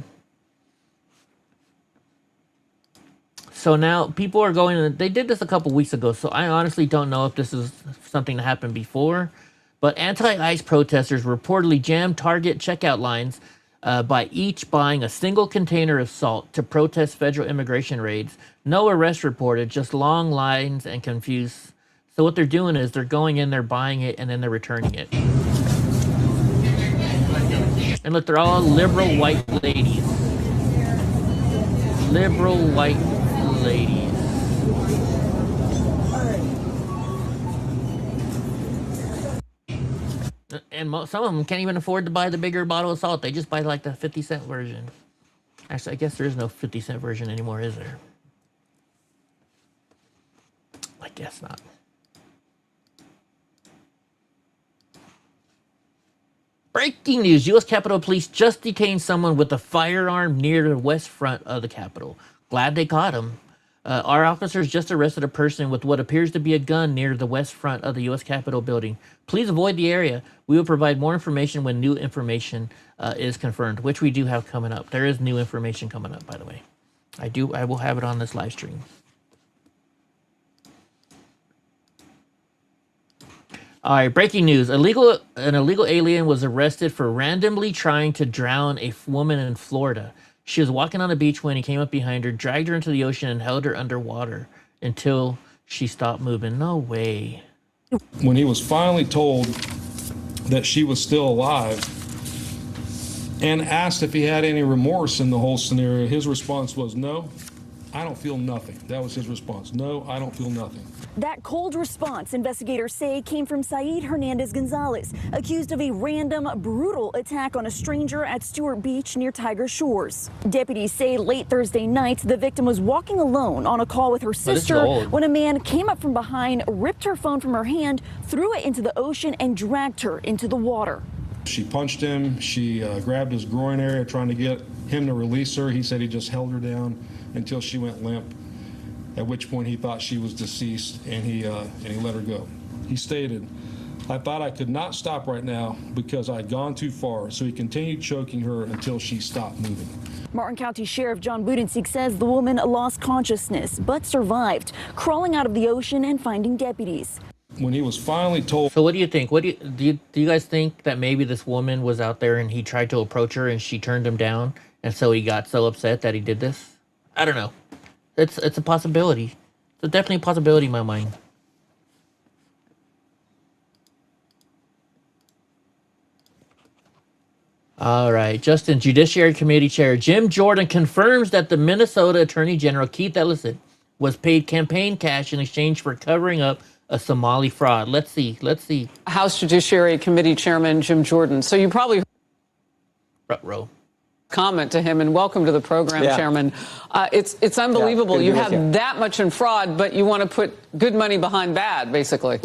So now people are going, they did this a couple weeks ago, so I honestly don't know if this is something that happened before, but anti-ICE protesters reportedly jammed Target checkout lines by each buying a single container of salt to protest federal immigration raids. No arrest reported, just long lines and confused. So what they're doing is they're going in, they're buying it, and then they're returning it. And look, they're all liberal white ladies. Liberal white ladies. And some of them can't even afford to buy the bigger bottle of salt. They just buy like the 50-cent version. Actually, I guess there is no 50-cent version anymore, is there? I guess not. Breaking news. U.S. Capitol Police just detained someone with a firearm near the west front of the Capitol. Glad they caught him. Our officers just arrested a person with what appears to be a gun near the west front of the U.S. Capitol building. Please avoid the area. We will provide more information when new information is confirmed, which we do have coming up. There is new information coming up, by the way. I will have it on this live stream. All right, breaking news. An illegal alien was arrested for randomly trying to drown a woman in Florida. She was walking on the beach when he came up behind her, dragged her into the ocean, and held her underwater until she stopped moving. No way. When he was finally told that she was still alive and asked if he had any remorse in the whole scenario, his response was, no, I don't feel nothing. That was his response. No, I don't feel nothing. That cold response, investigators say, came from Saeed Hernandez-Gonzalez, accused of a random, brutal attack on a stranger at Stewart Beach near Tiger Shores. Deputies say late Thursday night, the victim was walking alone on a call with her sister when a man came up from behind, ripped her phone from her hand, threw it into the ocean, and dragged her into the water. She punched him. She grabbed his groin area, trying to get him to release her. He said he just held her down until she went limp, at which point he thought she was deceased, and he let her go. He stated, I thought I could not stop right now because I'd gone too far, so he continued choking her until she stopped moving. Martin County Sheriff John Budensiek says the woman lost consciousness but survived, crawling out of the ocean and finding deputies. When he was finally told... So what do you think? Do you guys think that maybe this woman was out there and he tried to approach her and she turned him down, and so he got so upset that he did this? I don't know. It's a possibility. It's definitely a possibility in my mind. All right. Justin, Judiciary Committee Chair Jim Jordan confirms that the Minnesota Attorney General Keith Ellison was paid campaign cash in exchange for covering up a Somali fraud. Let's see. House Judiciary Committee Chairman Jim Jordan. So you probably row. Comment to him, and welcome to the program, Chairman. It's unbelievable. You have that much in fraud, but you want to put good money behind bad, basically.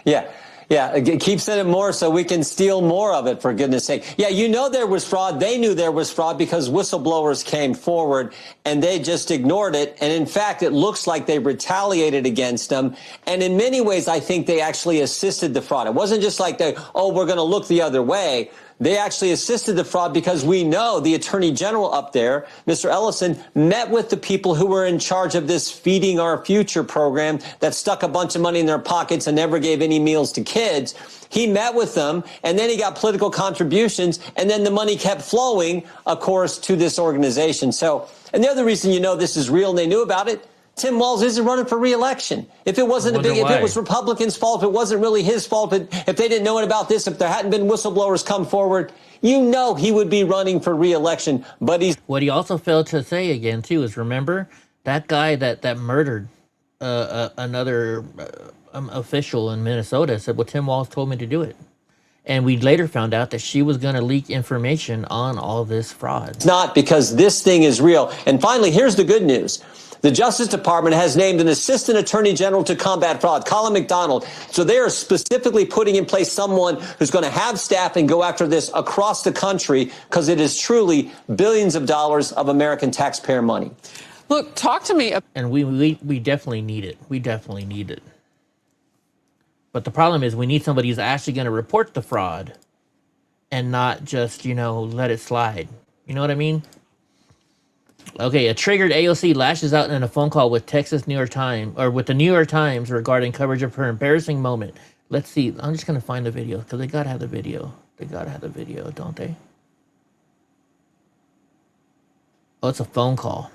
Yeah, keep sending more so we can steal more of it, for goodness sake. Yeah, you know there was fraud. They knew there was fraud because whistleblowers came forward and they just ignored it. And in fact, it looks like they retaliated against them. And in many ways, I think they actually assisted the fraud. It wasn't just like we're going to look the other way. They actually assisted the fraud because we know the Attorney General up there, Mr. Ellison, met with the people who were in charge of this Feeding Our Future program that stuck a bunch of money in their pockets and never gave any meals to kids. He met with them, and then he got political contributions, and then the money kept flowing, of course, to this organization. So, and the other reason you know this is real and they knew about it, Tim Walz isn't running for re-election. If it wasn't if it was Republicans' fault, if it wasn't really his fault, if they didn't know about this, if there hadn't been whistleblowers come forward, you know he would be running for re-election. But what he also failed to say again too is, remember that guy that murdered another official in Minnesota said, well, Tim Walz told me to do it. And we later found out that she was going to leak information on all this fraud. It's not, because this thing is real. And finally, here's the good news. The Justice Department has named an assistant attorney general to combat fraud, Colin McDonald. So they are specifically putting in place someone who's going to have staff and go after this across the country, because it is truly billions of dollars of American taxpayer money. Look, talk to me. And we definitely need it. We definitely need it. But the problem is we need somebody who's actually going to report the fraud and not just, let it slide. You know what I mean? Okay, a triggered AOC lashes out in a phone call with the New York Times regarding coverage of her embarrassing moment. Let's see. I'm just going to find the video because they got to have the video. They got to have the video, don't they? Oh, it's a phone call.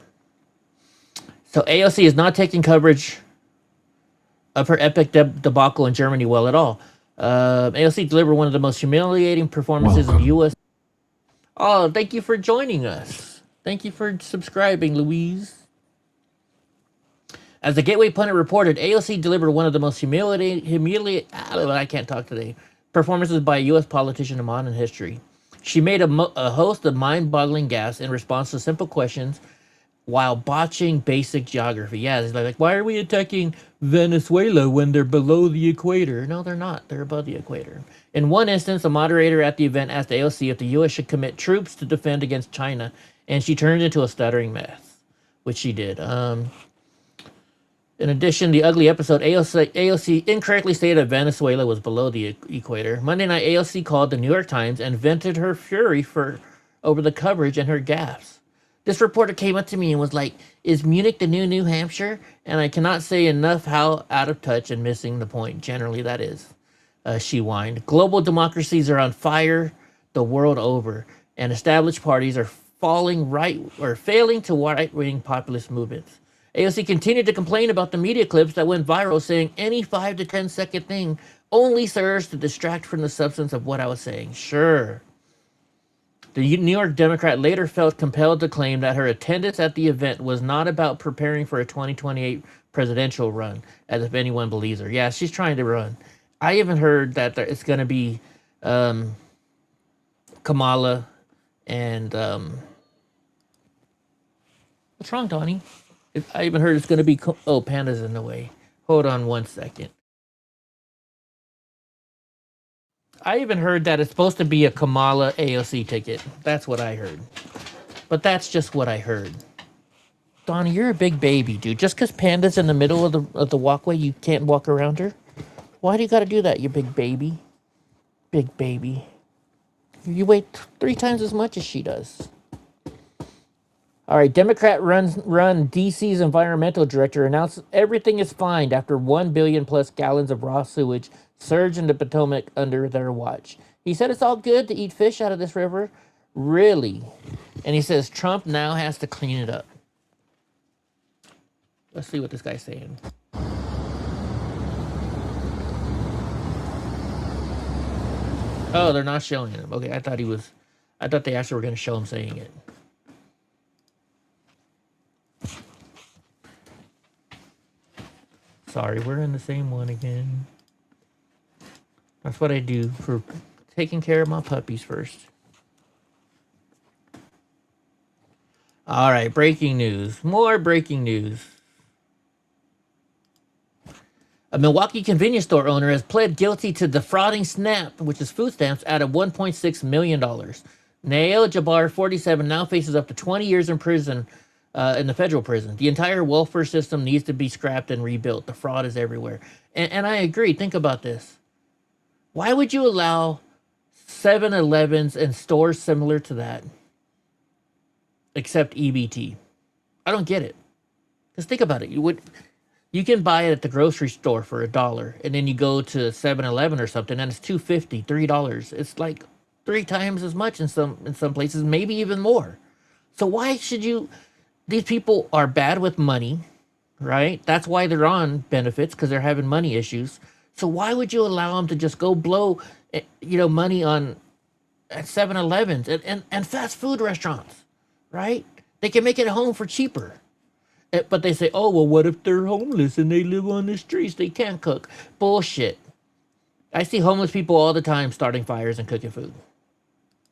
So AOC is not taking coverage of her epic debacle in Germany well at all. AOC delivered one of the most humiliating performances in U.S. Oh, thank you for joining us. Thank you for subscribing, Louise. As the Gateway Pundit reported, AOC delivered one of the most I can't talk today, performances by a U.S. politician in modern history. She made a host of mind-boggling gaffes in response to simple questions while botching basic geography. Yeah, it's like, why are we attacking Venezuela when they're below the equator? No, they're not. They're above the equator. In one instance, a moderator at the event asked AOC if the U.S. should commit troops to defend against China, and she turned into a stuttering mess, which she did. In addition, the ugly episode, AOC incorrectly stated that Venezuela was below the equator. Monday night, AOC called the New York Times and vented her fury over the coverage and her gaffes. This reporter came up to me and was like, is Munich the new New Hampshire? And I cannot say enough how out of touch and missing the point. Generally, that is. She whined. Global democracies are on fire the world over, and established parties are failing to right-wing populist movements. AOC continued to complain about the media clips that went viral, saying any 5 to 10 second thing only serves to distract from the substance of what I was saying. Sure. The New York Democrat later felt compelled to claim that her attendance at the event was not about preparing for a 2028 presidential run, as if anyone believes her. Yeah, she's trying to run. I even heard that it's going to be Kamala and... what's wrong, Donnie? I even heard it's going to be... Oh, Panda's in the way. Hold on one second. I even heard that it's supposed to be a Kamala AOC ticket. That's what I heard. But that's just what I heard. Donnie, you're a big baby, dude. Just because Panda's in the middle of the walkway, you can't walk around her? Why do you got to do that, you big baby? Big baby. You weigh 3 times as much as she does. All right, Democrat run DC's environmental director announced everything is fine after 1 billion plus gallons of raw sewage surged into Potomac under their watch. He said it's all good to eat fish out of this river. Really? And he says Trump now has to clean it up. Let's see what this guy's saying. Oh, they're not showing him. Okay, I thought they actually were going to show him saying it. Sorry, we're in the same one again. That's what I do for taking care of my puppies first. All right, breaking news. More breaking news. A Milwaukee convenience store owner has pled guilty to defrauding SNAP, which is food stamps, out of $1.6 million. Nael Jabbar, 47, now faces up to 20 years in prison, in the federal prison. The entire welfare system needs to be scrapped and rebuilt. The fraud is everywhere. And I agree. Think about this. Why would you allow 7-Elevens and stores similar to that, except EBT? I don't get it. Because think about it. You can buy it at the grocery store for $1, and then you go to 7-Eleven or something, and it's $2.50, $3. It's like 3 times as much in some places, maybe even more. So why should you? These people are bad with money, right? That's why they're on benefits, because they're having money issues. So why would you allow them to just go blow, money on at 7-Elevens and fast food restaurants, right? They can make it at home for cheaper. But they say, oh, well, what if they're homeless and they live on the streets? They can't cook. Bullshit. I see homeless people all the time starting fires and cooking food.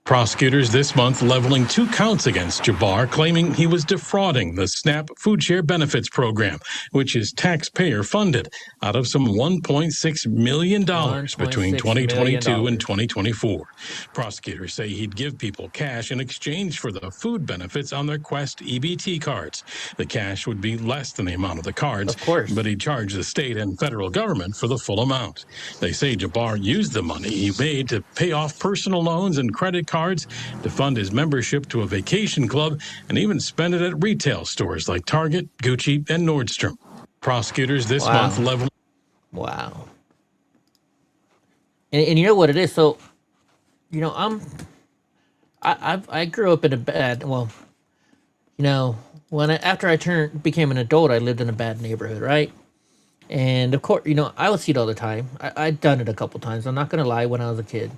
Prosecutors this month leveling 2 counts against Jabbar, claiming he was defrauding the SNAP Food Share Benefits Program, which is taxpayer funded, out of some $1.6 million between 2022 and 2024. Prosecutors say he'd give people cash in exchange for the food benefits on their Quest EBT cards. The cash would be less than the amount of the cards, but he'd charge the state and federal government for the full amount. They say Jabbar used the money he made to pay off personal loans and credit cards, to fund his membership to a vacation club, and even spend it at retail stores like Target, Gucci, and Nordstrom. Prosecutors this month level. Wow. And you know what it is? So, I grew up in a bad, after I became an adult, I lived in a bad neighborhood, right? And of course, I would see it all the time. I'd done it a couple times. I'm not going to lie, when I was a kid.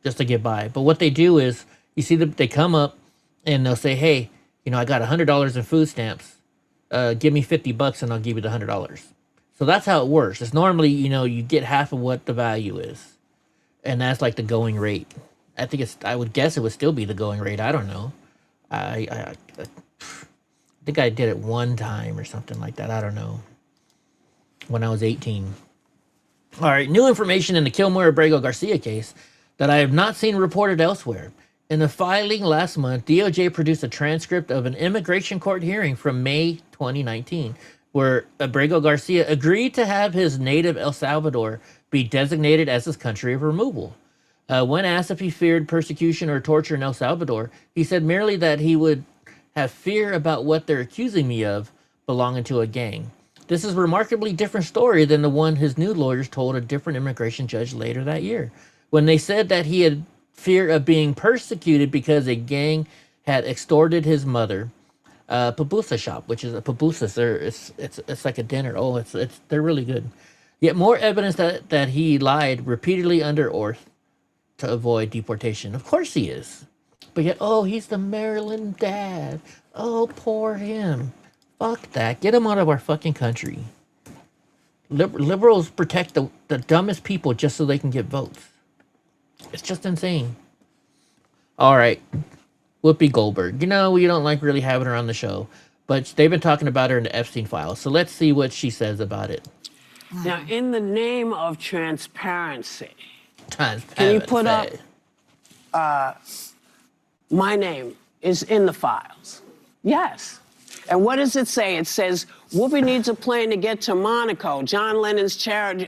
Just to get by. But what they do is, you see they come up and they'll say, hey, I got $100 in food stamps. Give me $50 and I'll give you the $100. So that's how it works. It's normally, you get half of what the value is. And that's like the going rate. I would guess it would still be the going rate. I don't know. I think I did it one time or something like that. I don't know. When I was 18. All right, new information in the Kilmer-Abrego Garcia case that I have not seen reported elsewhere. In the filing last month, DOJ produced a transcript of an immigration court hearing from May 2019, where Abrego Garcia agreed to have his native El Salvador be designated as his country of removal. When asked if he feared persecution or torture in El Salvador, he said merely that he would have fear about what they're accusing me of, belonging to a gang. This is a remarkably different story than the one his new lawyers told a different immigration judge later that year, when they said that he had fear of being persecuted because a gang had extorted his mother. Pupusa shop, which is a pupusas. It's like a dinner. Oh, they're really good. Yet more evidence that he lied repeatedly under oath to avoid deportation. Of course he is. But yet, oh, he's the Maryland dad. Oh, poor him. Fuck that. Get him out of our fucking country. Liberals protect the dumbest people just so they can get votes. It's just insane. All right. Whoopi Goldberg. You know, we don't like really having her on the show, but they've been talking about her in the Epstein files. So let's see what she says about it. Now, in the name of transparency, can you put up my name is in the files? Yes. And what does it say? It says, Whoopi needs a plane to get to Monaco. John Lennon's charity,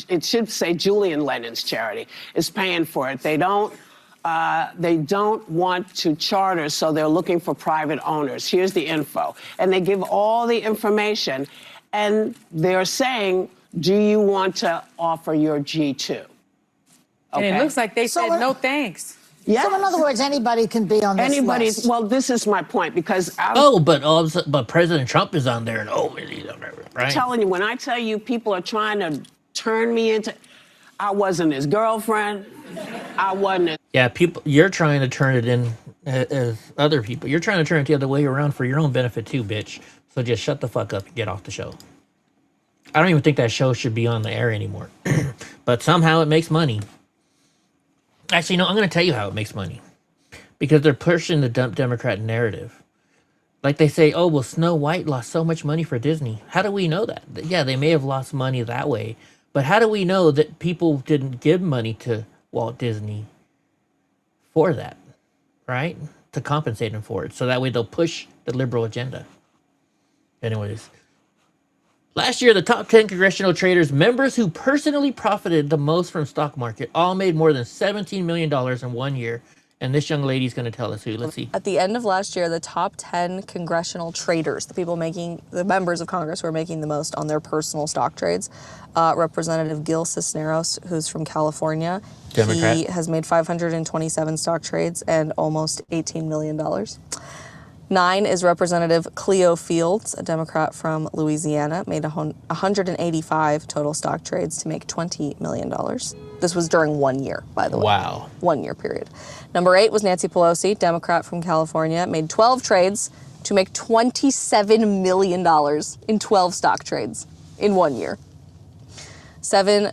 it should say Julian Lennon's charity, is paying for it. They don't want to charter, so they're looking for private owners. Here's the info. And they give all the information, and they're saying, do you want to offer your G2? Okay. And it looks like they said no thanks. Yeah. So in other words, anybody can be on this list. Well, this is my point, because but President Trump is on there, and right? I'm telling you, when I tell you people are trying to turn me into, I wasn't his girlfriend. I wasn't. Yeah, people, you're trying to turn it in as other people. You're trying to turn it the other way around for your own benefit too, bitch. So just shut the fuck up and get off the show. I don't even think that show should be on the air anymore. But somehow it makes money. Actually, no, I'm going to tell you how it makes money. Because they're pushing the Democrat narrative. Like they say, oh, well, Snow White lost so much money for Disney. How do we know that? Yeah, they may have lost money that way. But how do we know that people didn't give money to Walt Disney for that, right? To compensate them for it. So that way they'll push the liberal agenda. Anyways. Last year, the top 10 congressional traders, members who personally profited the most from stock market, all made more than $17 million in 1 year. And this young lady's going to tell us who. Let's see. At the end of last year, the top 10 congressional traders, the members of Congress who are making the most on their personal stock trades, Representative Gil Cisneros, who's from California, Democrat. He has made 527 stock trades and almost $18 million. 9 is Representative Cleo Fields, a Democrat from Louisiana, made 185 total stock trades to make $20 million. This was during 1 year, by the way. Wow. 1 year period. Number 8 was Nancy Pelosi, Democrat from California, made 12 trades to make $27 million in 12 stock trades in 1 year. 7,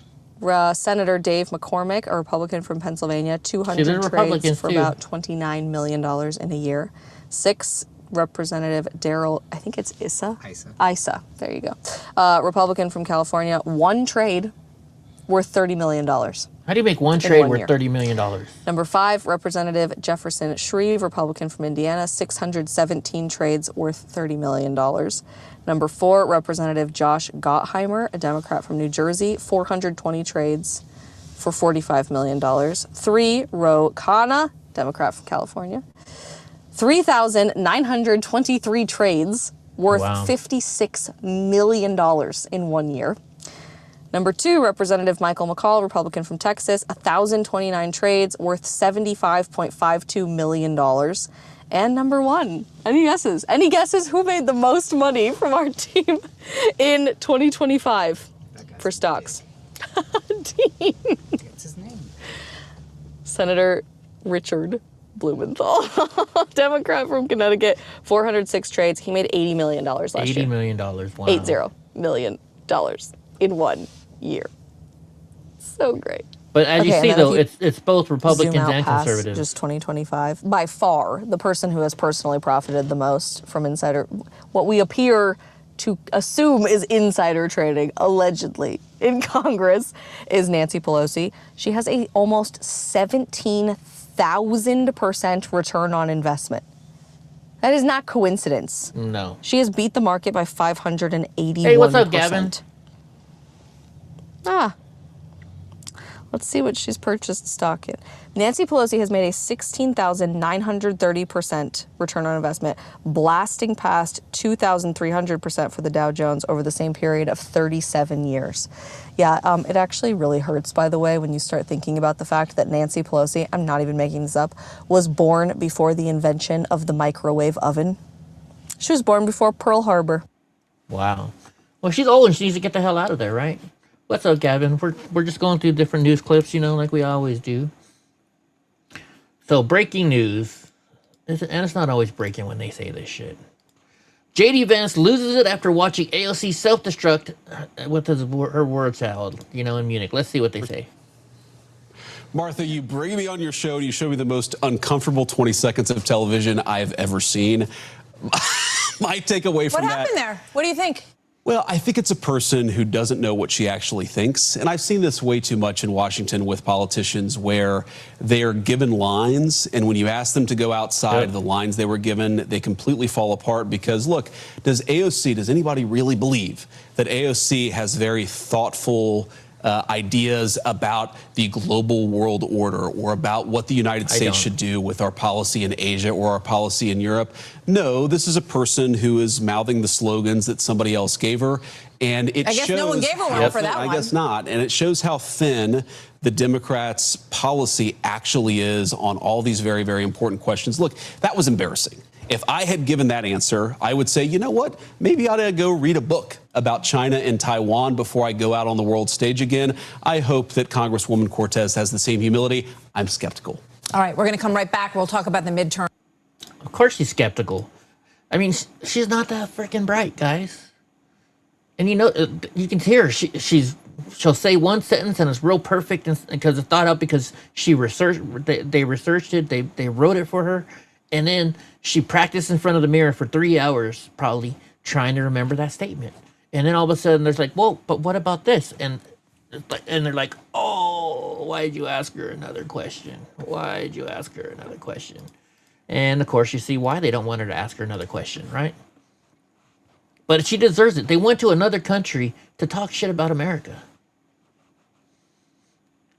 Senator Dave McCormick, a Republican from Pennsylvania, 200 trades for about $29 million in a year. 6, Representative Daryl, I think it's Issa? Issa, there you go. Republican from California, 1 trade worth $30 million. How do you make one trade worth $30 million? Number 5, Representative Jefferson Shreve, Republican from Indiana, 617 trades worth $30 million. Number 4, Representative Josh Gottheimer, a Democrat from New Jersey, 420 trades for $45 million. 3, Ro Khanna, Democrat from California, 3,923 trades worth $56 million in 1 year. Number 2, Representative Michael McCall, Republican from Texas, 1,029 trades worth $75.52 million. And number 1, any guesses? Any guesses who made the most money from our team in 2025 for stocks? Dean. What's his name? Senator Richard Blumenthal, Democrat from Connecticut, 406 trades. He made $80 million last year. $80 million, wow. $80 million in 1 year. So great. But as you see, though, it's both Republicans and conservatives. Just 2025. By far, the person who has personally profited the most from insider, what we appear to assume is insider trading, allegedly, in Congress, is Nancy Pelosi. She has a almost 17,000% return on investment. That is not coincidence. No. She has beat the market by 581%. Hey, what's up, Gavin? Let's see what she's purchased stock in. Nancy Pelosi has made a 16,930% return on investment, blasting past 2,300% for the Dow Jones over the same period of 37 years. Yeah, it actually really hurts, by the way, when you start thinking about the fact that Nancy Pelosi, I'm not even making this up, was born before the invention of the microwave oven. She was born before Pearl Harbor. Wow. Well, she's old and she needs to get the hell out of there, right? What's up, Gavin? We're just going through different news clips, like we always do. So, breaking news, and it's not always breaking when they say this shit. JD Vance loses it after watching AOC self-destruct with her word salad, in Munich. Let's see what they say. Martha, you bring me on your show and you show me the most uncomfortable 20 seconds of television I've ever seen. My takeaway from that... What happened there? What do you think? Well, I think it's a person who doesn't know what she actually thinks. And I've seen this way too much in Washington with politicians where they are given lines, and when you ask them to go outside of the lines they were given, they completely fall apart because, look, does anybody really believe that AOC has very thoughtful ideas about the global world order or about what the United States should do with our policy in Asia or our policy in Europe? No, this is a person who is mouthing the slogans that somebody else gave her. And it shows... I guess no one gave her one for that one. I guess not. And it shows how thin the Democrats' policy actually is on all these very, very important questions. Look, that was embarrassing. If I had given that answer, I would say, you know what? Maybe I ought to go read a book about China and Taiwan before I go out on the world stage again. I hope that Congresswoman Cortez has the same humility. I'm skeptical. All right, we're going to come right back. We'll talk about the midterm. Of course she's skeptical. I mean, she's not that freaking bright, guys. And you can hear she'll say one sentence and it's real perfect because it's thought out because they researched it, they wrote it for her. And then she practiced in front of the mirror for 3 hours, probably, trying to remember that statement. And then all of a sudden, there's like, whoa, but what about this? And they're like, oh, why'd you ask her another question? Why'd you ask her another question? And, of course, you see why they don't want her to ask her another question, right? But she deserves it. They went to another country to talk shit about America.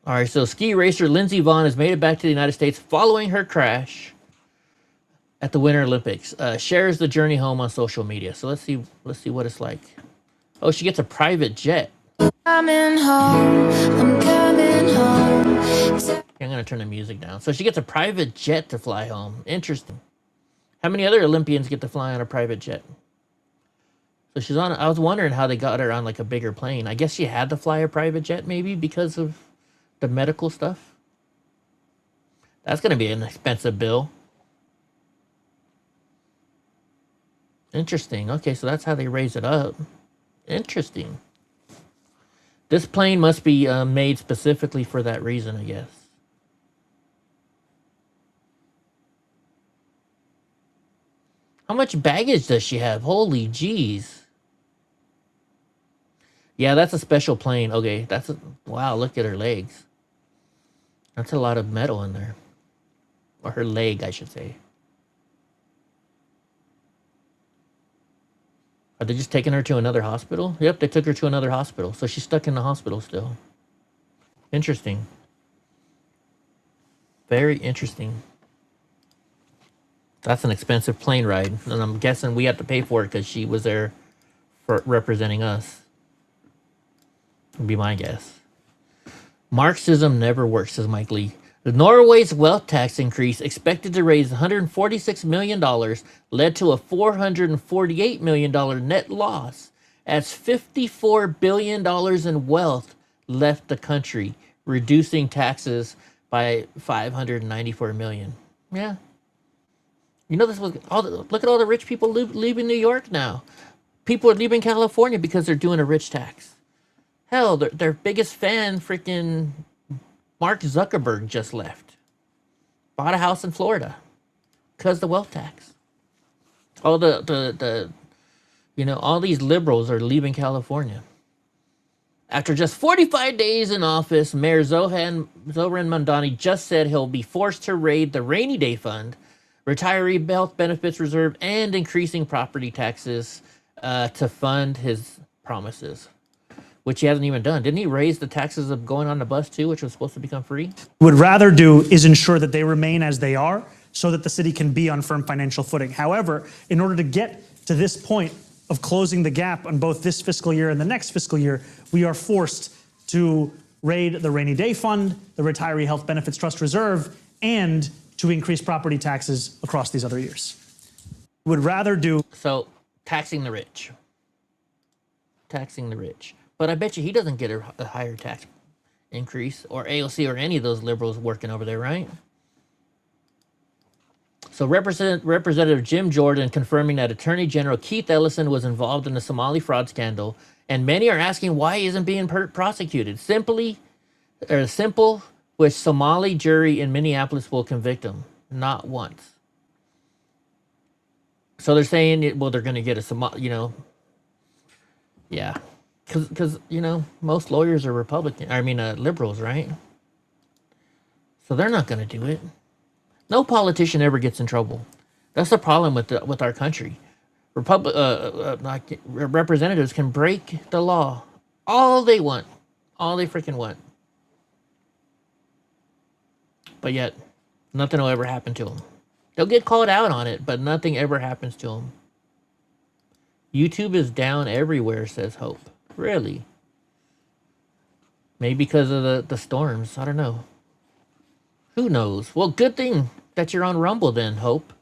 All right, so ski racer Lindsey Vonn has made it back to the United States following her crash at the Winter Olympics. Shares the journey home on social media. So let's see what it's like. Oh, she gets a private jet. Coming home, I'm coming home. I'm gonna turn the music down. So she gets a private jet to fly home. Interesting. How many other Olympians get to fly on a private jet? So she's on. I was wondering how they got her on like a bigger plane. I guess she had to fly a private jet maybe because of the medical stuff. That's gonna be an expensive bill. Interesting. Okay, so that's how they raise it up. Interesting. This plane must be made specifically for that reason, I guess. How much baggage does she have? Holy jeez. Yeah, that's a special plane. Okay, wow, look at her legs. That's a lot of metal in there. Or her leg, I should say. Are they just taking her to another hospital? Yep, they took her to another hospital. So she's stuck in the hospital still. Interesting. Very interesting. That's an expensive plane ride. And I'm guessing we have to pay for it because she was there for representing us. Would be my guess. Marxism never works, says Mike Lee. Norway's wealth tax increase, expected to raise $146 million, led to a $448 million net loss, as $54 billion in wealth left the country, reducing taxes by $594 million. Yeah. This was look at all the rich people leaving New York now. People are leaving California because they're doing a rich tax. Hell, their biggest fan, freaking Mark Zuckerberg, just left. Bought a house in Florida because the wealth tax. All all these liberals are leaving California. After just 45 days in office, Mayor Zohran Mamdani just said he'll be forced to raid the rainy day fund, retiree health benefits reserve, and increasing property taxes to fund his promises. which he hasn't even done. Didn't he raise the taxes of going on the bus too, which was supposed to become free? Would rather do is ensure that they remain as they are so that the city can be on firm financial footing. However, in order to get to this point of closing the gap on both this fiscal year and the next fiscal year, we are forced to raid the rainy day fund, the retiree health benefits trust reserve, and to increase property taxes across these other years. Would rather do. So taxing the rich. Taxing the rich. But I bet you he doesn't get a higher tax increase, or AOC or any of those liberals working over there, right? So Representative Jim Jordan confirming that Attorney General Keith Ellison was involved in the Somali fraud scandal, and many are asking why he isn't being prosecuted. Simple, which Somali jury in Minneapolis will convict him, not once. So they're saying, well, they're going to get a Somali, yeah, because most lawyers are liberals, right? So they're not going to do it. No politician ever gets in trouble. That's the problem with our country. Representatives can break the law all they want, all they freaking want. But yet, nothing will ever happen to them. They'll get called out on it, but nothing ever happens to them. YouTube is down everywhere, says Hope. Really? Maybe because of the storms. I don't know. Who knows? Well, good thing that you're on Rumble then, Hope.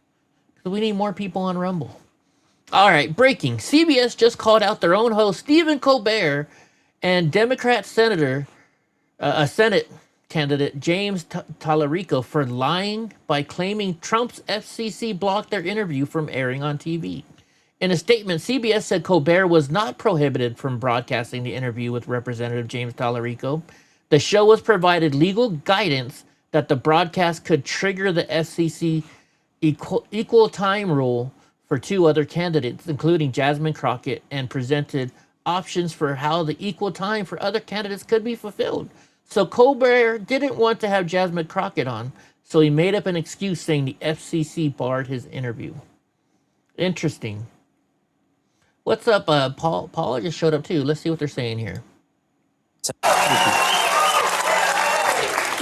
Because we need more people on Rumble. All right, breaking. CBS just called out their own host, Stephen Colbert, and Democrat Senate candidate James Tallarico for lying by claiming Trump's FCC blocked their interview from airing on TV. In a statement, CBS said Colbert was not prohibited from broadcasting the interview with Representative James Tallarico. The show was provided legal guidance that the broadcast could trigger the FCC equal time rule for two other candidates, including Jasmine Crockett, and presented options for how the equal time for other candidates could be fulfilled. So Colbert didn't want to have Jasmine Crockett on, so he made up an excuse saying the FCC barred his interview. Interesting. What's up, Paul? Paul just showed up too. Let's see what they're saying here.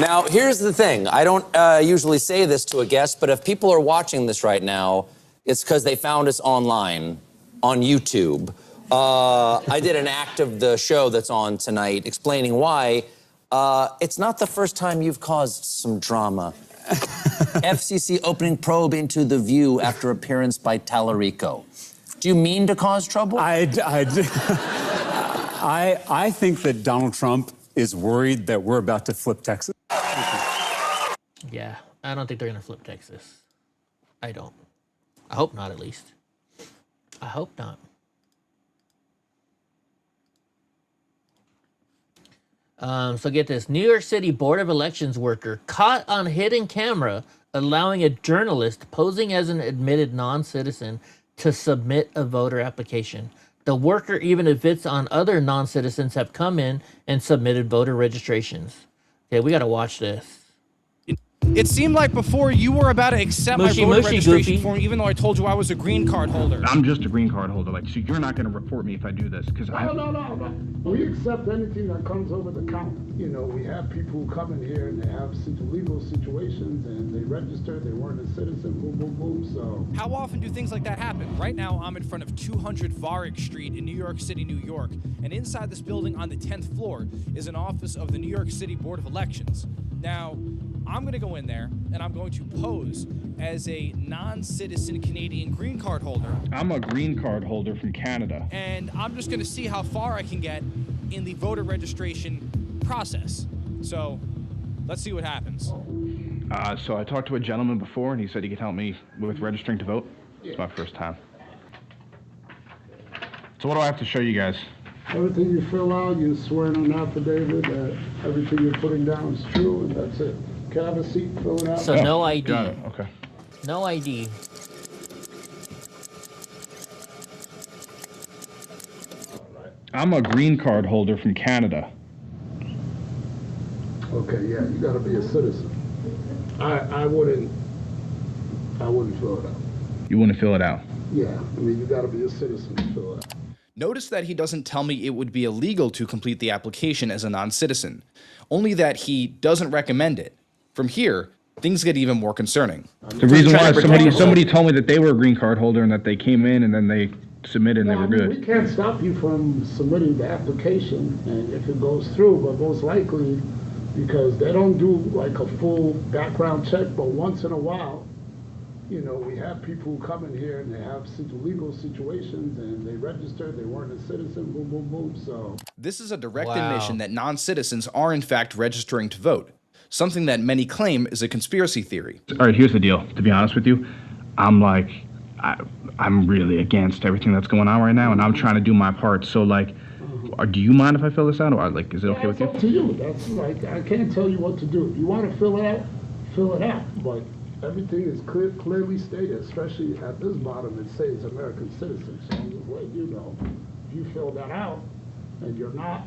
Now, here's the thing. I don't usually say this to a guest, but if people are watching this right now, it's because they found us online on YouTube. I did an act of the show that's on tonight explaining why. It's not the first time you've caused some drama. FCC opening probe into The View after appearance by Tallarico. Do you mean to cause trouble? I think that Donald Trump is worried that we're about to flip Texas. Yeah, I don't think they're going to flip Texas. I don't. I hope not, at least. I hope not. So get this. New York City Board of Elections worker caught on hidden camera allowing a journalist posing as an admitted non-citizen to submit a voter application. The worker even admits on other non-citizens have come in and submitted voter registrations. Okay, we got to watch this. It seemed like before you were about to accept my voter registration form, even though I told you I was a green card holder. I'm just a green card holder. So you're not going to report me if I do this, because No. We accept anything that comes over the counter. We have people who come in here and they have legal situations and they register. They weren't a citizen. Boom, boom, boom. So how often do things like that happen? Right now, I'm in front of 200 Varick Street in New York City, New York, and inside this building on the 10th floor is an office of the New York City Board of Elections. Now, I'm going to go in there and I'm going to pose as a non-citizen Canadian green card holder. I'm a green card holder from Canada. And I'm just going to see how far I can get in the voter registration process. So let's see what happens. So I talked to a gentleman before and he said he could help me with registering to vote. It's my first time. So what do I have to show you guys? everything you fill out, you swear in an affidavit that everything you're putting down is true, and that's it. Can I have a seat, fill it out? So no ID. Got it. Okay. No ID. I'm a green card holder from Canada. Okay, yeah, you gotta be a citizen. I wouldn't fill it out. You wouldn't fill it out? Yeah, I mean, you gotta be a citizen to fill it out. Notice that he doesn't tell me it would be illegal to complete the application as a non-citizen, only that he doesn't recommend it. From here, things get even more concerning. The reason why somebody told me that they were a green card holder and that they came in and then they submitted and they were good. We can't stop you from submitting the application, and if it goes through, but most likely, because they don't do like a full background check, but once in a while, you know, we have people who come in here and they have legal situations and they registered, they weren't a citizen, boom, boom, boom, so. This is a direct admission that non-citizens are in fact registering to vote, something that many claim is a conspiracy theory. All right, here's the deal. To be honest with you, I'm really against everything that's going on right now, and I'm trying to do my part. So, like, do you mind if I fill this out, or like, is it okay with you? It's up to you. That's like, I can't tell you what to do. If you want to fill it out. But everything is clearly stated, especially at this bottom. It says American citizen. So I'm just letting you know. If you fill that out and you're not,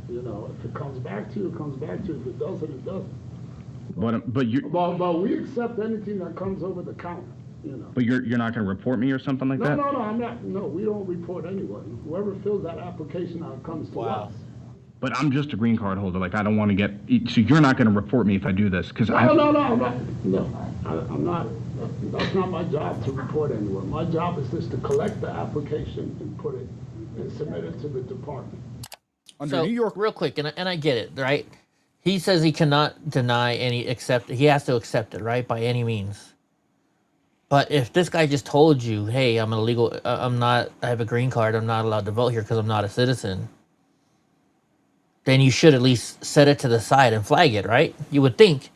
you know, if it comes back to you, it comes back to you. If it doesn't, it doesn't. But we accept anything that comes over the counter. You know. But you're not going to report me or something like that? No, I'm not. No, we don't report anyone. Whoever fills that application out comes to us. But I'm just a green card holder. Like, I don't want to get. So you're not going to report me if I do this, because No, I'm not. No, I'm not. That's not my job to report anyone. My job is just to collect the application and put it and submit it to the department. Under New York, real quick, and I get it, right? He says he cannot deny any he has to accept it, right, by any means. But if this guy just told you, hey, I'm illegal, I have a green card, I'm not allowed to vote here because I'm not a citizen, then you should at least set it to the side and flag it, right? You would think.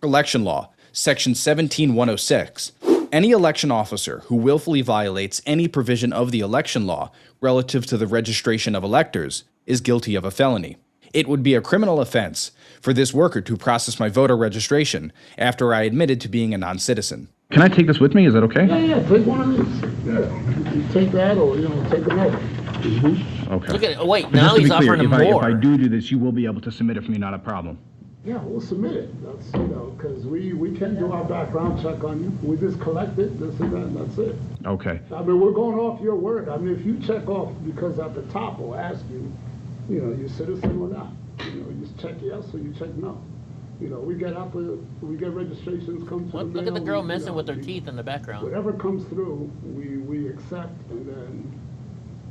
Election law, section 17106. Any election officer who willfully violates any provision of the election law relative to the registration of electors is guilty of a felony. It would be a criminal offense for this worker to process my voter registration after I admitted to being a non-citizen. Can I take this with me? Is that okay? Yeah, take one of these. Yeah, you take that or, take another. Okay. Look at it. Wait, now he's offering him more. If I do this, you will be able to submit it for me, not a problem. Yeah, we'll submit it. That's, because we can do our background check on you. We just collect it, this and that, and that's it. Okay. I mean, we're going off your word. I mean, if you check off, because at the top we'll ask you, you're citizen or not. You just check yes or you check no. We get registrations come to the mail. Look at the girl messing with her teeth in the background. Whatever comes through, we accept, and then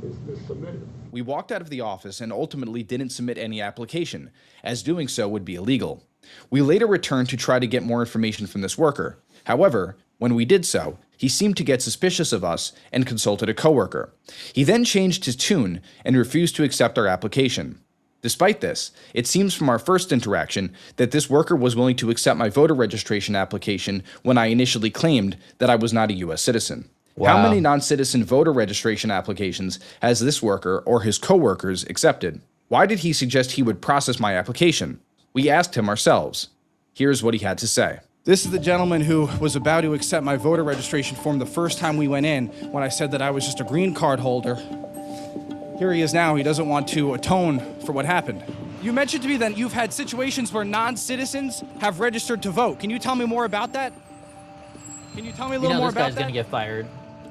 it's submitted. We walked out of the office and ultimately didn't submit any application, as doing so would be illegal. We later returned to try to get more information from this worker. However, when we did so, he seemed to get suspicious of us and consulted a coworker. He then changed his tune and refused to accept our application. Despite this, it seems from our first interaction that this worker was willing to accept my voter registration application when I initially claimed that I was not a U.S. citizen. Wow. How many non-citizen voter registration applications has this worker or his coworkers accepted? Why did he suggest he would process my application? We asked him ourselves. Here's what he had to say. This is the gentleman who was about to accept my voter registration form the first time we went in when I said that I was just a green card holder. Here he is now. He doesn't want to atone for what happened. You mentioned to me that you've had situations where non-citizens have registered to vote. Can you tell me more about that? Can you tell me a little more about that? This guy's going to get fired.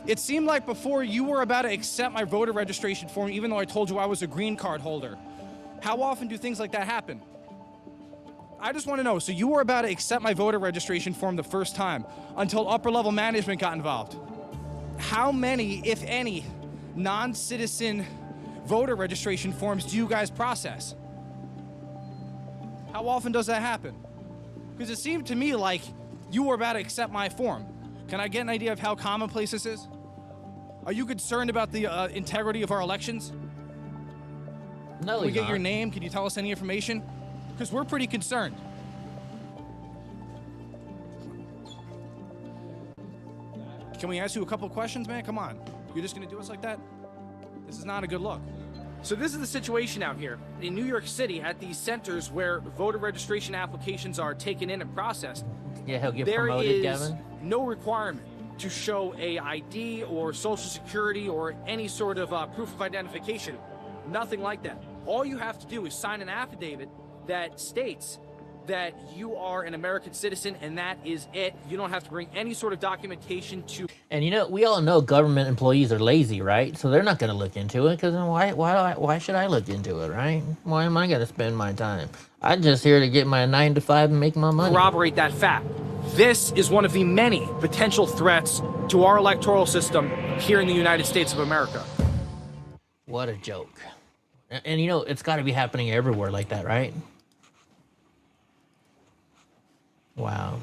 It seemed like before you were about to accept my voter registration form, even though I told you I was a green card holder. How often do things like that happen? I just want to know. So you were about to accept my voter registration form the first time until upper-level management got involved. How many, if any, non-citizen voter registration forms do you guys process? How often does that happen? Because it seemed to me like you were about to accept my form. Can I get an idea of how commonplace this is? Are you concerned about the integrity of our elections? No, Can we get your name? Can you tell us any information? Because we're pretty concerned. Can we ask you a couple questions, man? Come on. You're just going to do us like that? This is not a good look. So this is the situation out here in New York City at these centers where voter registration applications are taken in and processed. Yeah, he'll get promoted, Gavin. There is no requirement to show a ID or social security or any sort of proof of identification. Nothing like that. All you have to do is sign an affidavit that states that you are an American citizen, and that is it. You don't have to bring any sort of documentation to And you know, we all know government employees are lazy, right? So they're not going to look into it because why should I look into it, right? Why am I going to spend my time? I'm just here to get my 9 to 5 and make my money. Corroborate that fact. This is one of the many potential threats to our electoral system here in the United States of America. What a joke. And you know, it's got to be happening everywhere like that, right? Wow.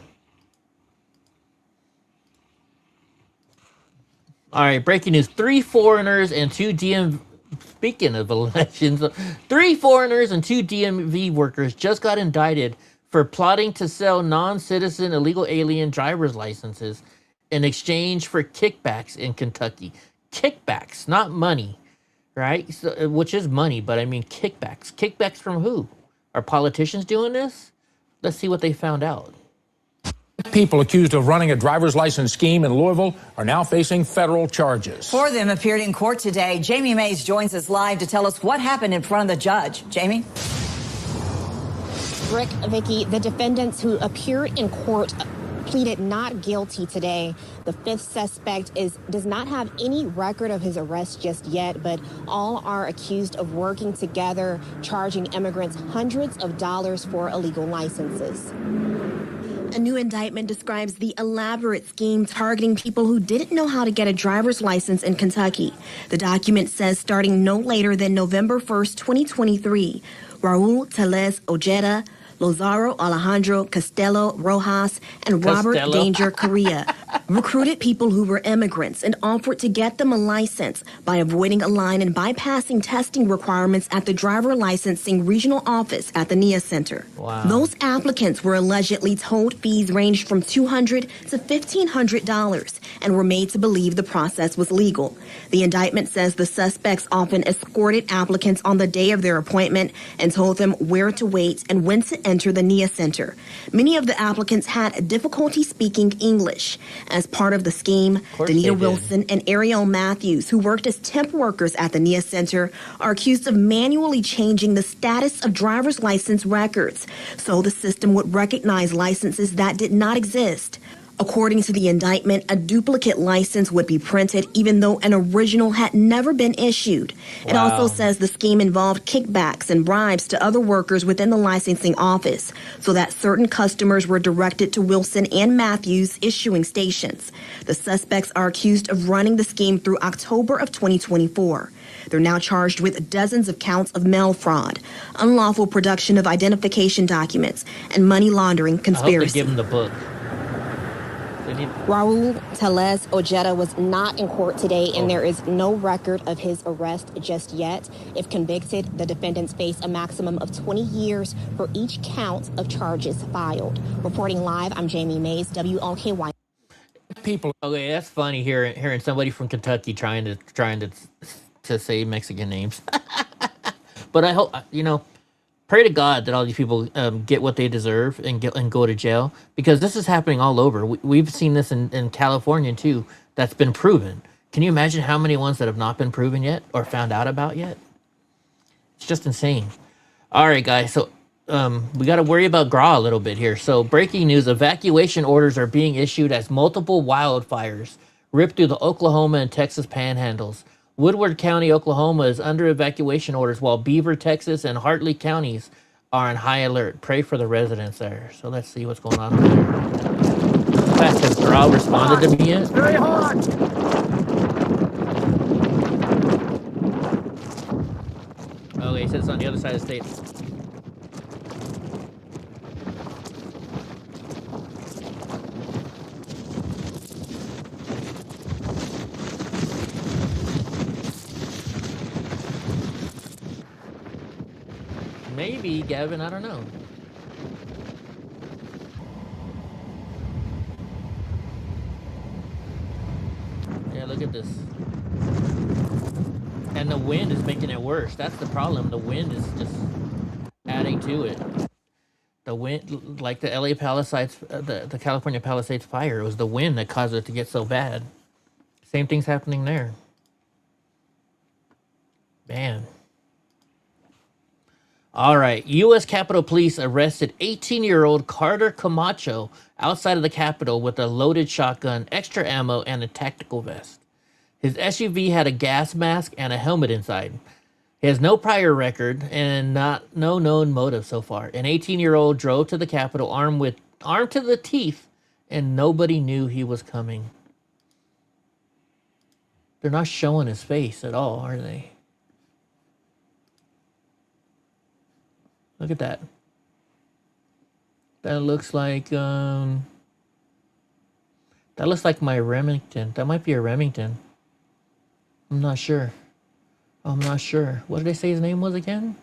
All right, breaking news. 3 foreigners and 2 DMV... Speaking of elections, 3 foreigners and 2 DMV workers just got indicted for plotting to sell non-citizen illegal alien driver's licenses in exchange for kickbacks in Kentucky. Kickbacks, not money, right? So, which is money, but I mean kickbacks. Kickbacks from who? Are politicians doing this? Let's see what they found out. People accused of running a driver's license scheme in Louisville are now facing federal charges. 4 of them appeared in court today. Jamie Mays joins us live to tell us what happened in front of the judge. Jamie? Rick, Vicky, the defendants who appeared in court pleaded not guilty today. The 5th suspect does not have any record of his arrest just yet, but all are accused of working together, charging immigrants hundreds of dollars for illegal licenses. A new indictment describes the elaborate scheme targeting people who didn't know how to get a driver's license in Kentucky. The document says starting no later than November 1st, 2023, Raul Teles Ojeda, Lozaro Alejandro Costello Rojas, and Robert Danger Correa recruited people who were immigrants and offered to get them a license by avoiding a line and bypassing testing requirements at the driver licensing regional office at the NIA Center. Wow. Those applicants were allegedly told fees ranged from $200 to $1,500 and were made to believe the process was legal. The indictment says the suspects often escorted applicants on the day of their appointment and told them where to wait and when to enter the NIA Center. Many of the applicants had difficulty speaking English. As part of the scheme, Danita Wilson and Ariel Matthews, who worked as temp workers at the NIA Center, are accused of manually changing the status of driver's license records so the system would recognize licenses that did not exist. According to the indictment, a duplicate license would be printed even though an original had never been issued. It also says the scheme involved kickbacks and bribes to other workers within the licensing office so that certain customers were directed to Wilson and Matthews issuing stations. The suspects are accused of running the scheme through October of 2024. They're now charged with dozens of counts of mail fraud, unlawful production of identification documents, and money laundering conspiracy. I hope they give them the book. Raul Teles Ojeda was not in court today, and there is no record of his arrest just yet. If convicted, the defendants face a maximum of 20 years for each count of charges filed. Reporting live, I'm Jamie Mays, WLKY. Okay, that's funny hearing somebody from Kentucky trying to say Mexican names. But I hope, pray to God that all these people get what they deserve and go to jail, because this is happening all over. We've seen this in California too. That's been proven. Can you imagine how many ones that have not been proven yet or found out about yet? It's just insane. All right, guys. So we got to worry about GRAW a little bit here. So breaking news: evacuation orders are being issued as multiple wildfires rip through the Oklahoma and Texas panhandles. Woodward County, Oklahoma is under evacuation orders, while Beaver, Texas, and Hartley counties are on high alert. Pray for the residents there. So let's see what's going on over there. In fact, has GRAW responded to me yet? Very hard. Okay, he said it's on the other side of the state. Maybe, Gavin, I don't know. Yeah, look at this. And the wind is making it worse. That's the problem. The wind is just adding to it. The wind, like the LA Palisades, the California Palisades fire, it was the wind that caused it to get so bad. Same thing's happening there. Man. All right. U.S. Capitol Police arrested 18-year-old Carter Camacho outside of the Capitol with a loaded shotgun, extra ammo, and a tactical vest. His SUV had a gas mask and a helmet inside. He has no prior record and no known motive so far. An 18-year-old drove to the Capitol armed to the teeth, and nobody knew he was coming. They're not showing his face at all, are they? Look at that. That looks like my Remington. That might be a Remington. I'm not sure. What did they say his name was again?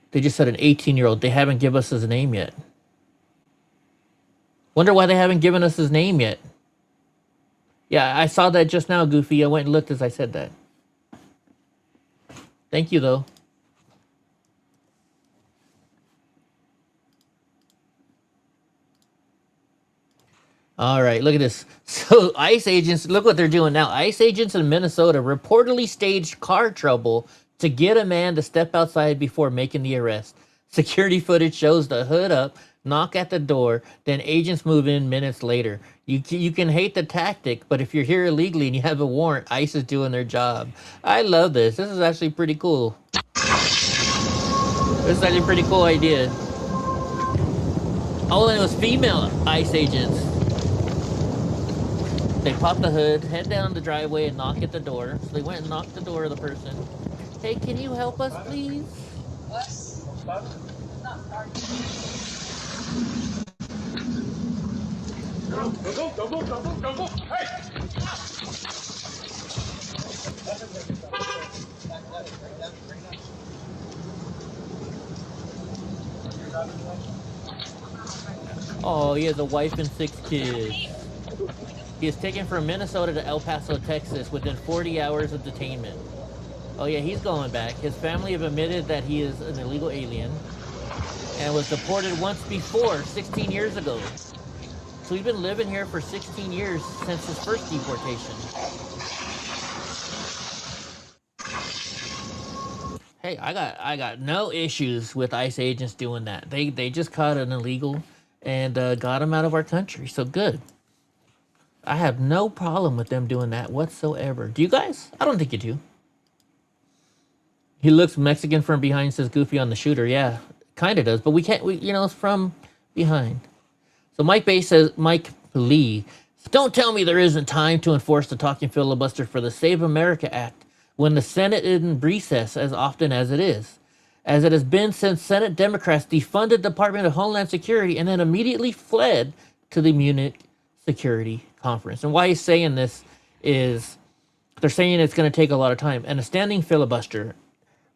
They just said an 18-year-old. They haven't given us his name yet. Wonder why they haven't given us his name yet. Yeah, I saw that just now, Goofy. I went and looked as I said that. Thank you, though. All right, look at this. So ICE agents, look what they're doing now. ICE agents in Minnesota reportedly staged car trouble to get a man to step outside before making the arrest. Security footage shows the hood up, knock at the door, then agents move in minutes later. You can hate the tactic, but if you're here illegally and you have a warrant, ICE is doing their job. I love this. This is actually pretty cool. This is actually a pretty cool idea. Oh, and it was female ICE agents. They popped the hood, head down the driveway, and knock at the door. So they went and knocked the door of the person. Hey, can you help us, please? Don't move. Hey! Oh, he has a wife and 6 kids. He is taken from Minnesota to El Paso, Texas within 40 hours of detainment. Oh yeah, he's going back. His family have admitted that he is an illegal alien and was deported once before, 16 years ago. So he's been living here for 16 years since his first deportation. Hey, I got no issues with ICE agents doing that. They just caught an illegal and got him out of our country. So good. I have no problem with them doing that whatsoever. Do you guys? I don't think you do. He looks Mexican from behind, says Goofy on the shooter. Yeah, kind of does, but we can't. It's from behind. So Mike Lee, don't tell me there isn't time to enforce the talking filibuster for the Save America Act when the Senate is in recess as often as it is. As it has been since Senate Democrats defunded the Department of Homeland Security and then immediately fled to the Munich Security Conference. And why he's saying this is they're saying it's going to take a lot of time. And a standing filibuster,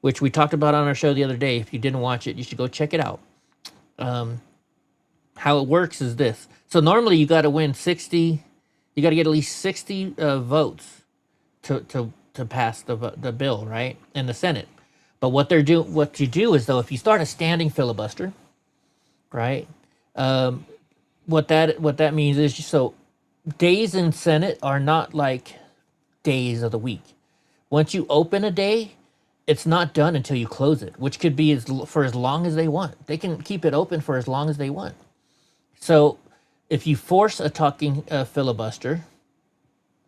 which we talked about on our show the other day, if you didn't watch it, you should go check it out. How it works is this. So normally you got to win 60, you got to get at least 60 votes to pass the bill, right, in the Senate. But what you do is, though, if you start a standing filibuster, right, what that means is, so days in Senate are not like days of the week. Once you open a day, it's not done until you close it, which could be for as long as they want. They can keep it open for as long as they want. So if you force a talking filibuster,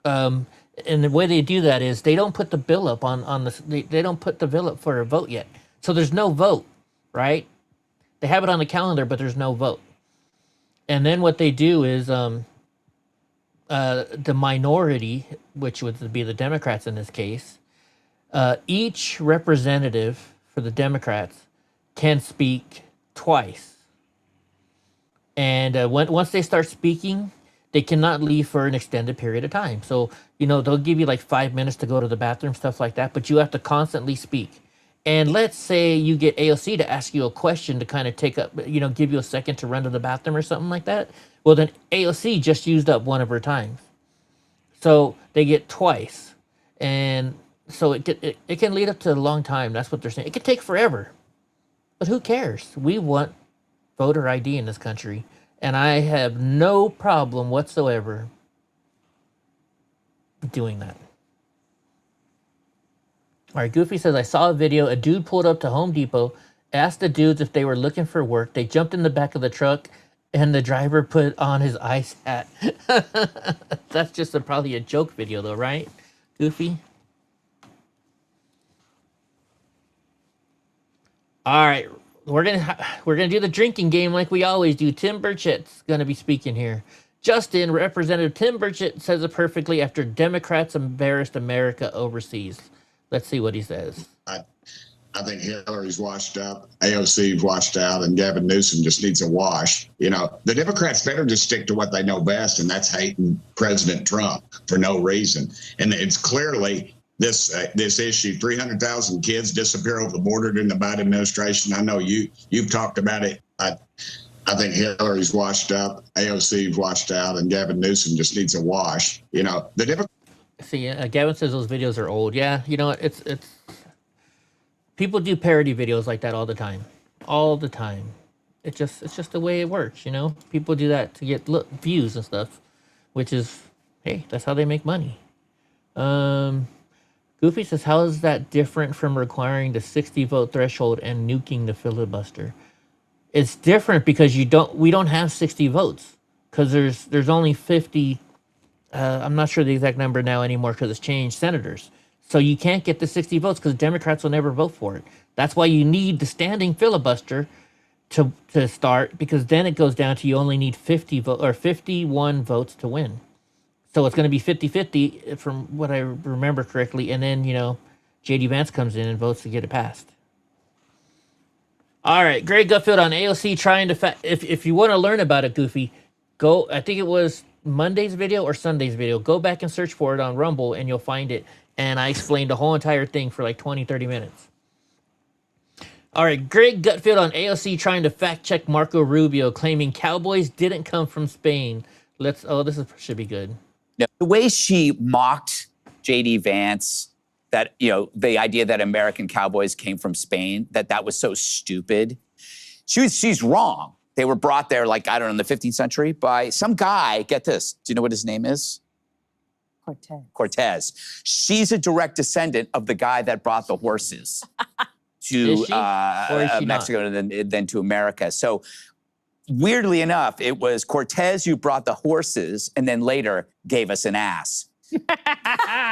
and the way they do that is they don't put the bill up on the, they don't put the bill up for a vote yet. So there's no vote, right? They have it on the calendar, but there's no vote. And then what they do is the minority, which would be the Democrats in this case, each representative for the Democrats can speak twice. And once they start speaking, they cannot leave for an extended period of time. So, they'll give you like 5 minutes to go to the bathroom, stuff like that, but you have to constantly speak. And let's say you get AOC to ask you a question to kind of take up, give you a second to run to the bathroom or something like that. Well, then AOC just used up one of her times. So they get twice. And so it can lead up to a long time. That's what they're saying. It could take forever. But who cares? We want voter ID in this country. And I have no problem whatsoever doing that. All right, Goofy says, I saw a video. A dude pulled up to Home Depot, asked the dudes if they were looking for work. They jumped in the back of the truck, and the driver put on his ice hat. That's just probably a joke video, though, right, Goofy? All right, we're gonna do the drinking game like we always do. Tim Burchett's gonna be speaking here. Justin, Representative Tim Burchett says it perfectly after Democrats embarrassed America overseas. Let's see what he says. I think Hillary's washed up, AOC's washed out, and Gavin Newsom just needs a wash. You know, the Democrats better just stick to what they know best, and that's hating President Trump for no reason. And it's clearly this issue. 300,000 kids disappear over the border during the Biden administration. I know you've talked about it. I think Hillary's washed up, AOC's washed out, and Gavin Newsom just needs a wash. You know, the Democrats. See, Gavin says those videos are old. Yeah, you know, it's people do parody videos like that all the time. It's just the way it works, you know. People do that to get views and stuff, which is, hey, that's how they make money. Goofy says, how is that different from requiring the 60 vote threshold and nuking the filibuster? It's different because we don't have 60 votes because there's only 50. I'm not sure the exact number now anymore because it's changed, senators. So you can't get the 60 votes because Democrats will never vote for it. That's why you need the standing filibuster to start, because then it goes down to you only need 51 votes to win. So it's going to be 50-50 from what I remember correctly. And then, you know, J.D. Vance comes in and votes to get it passed. All right, Greg Gutfield on AOC trying to... If you want to learn about it, Goofy, go... I think it was Monday's video or Sunday's video. Go back and search for it on Rumble and you'll find it. And I explained the whole entire thing for like 20-30 minutes. All right, Greg Gutfield on AOC trying to fact check Marco Rubio, claiming Cowboys didn't come from Spain. Should be good. No, the way she mocked J.D. Vance, that, you know, the idea that American Cowboys came from Spain, that was so stupid. She's wrong. They were brought there, like, I don't know, in the 15th century by some guy. Get this. Do you know what his name is? Cortez. She's a direct descendant of the guy that brought the horses to Mexico and then to America. So weirdly enough, it was Cortez who brought the horses and then later gave us an ass.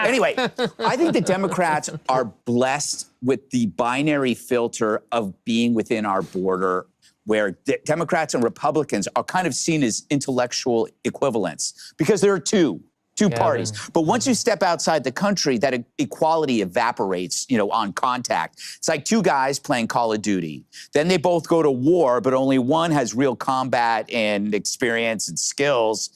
Anyway, I think the Democrats are blessed with the binary filter of being within our border, where Democrats and Republicans are kind of seen as intellectual equivalents because there are two parties. But once you step outside the country, that equality evaporates, you know, on contact. It's like two guys playing Call of Duty. Then they both go to war, but only one has real combat and experience and skills.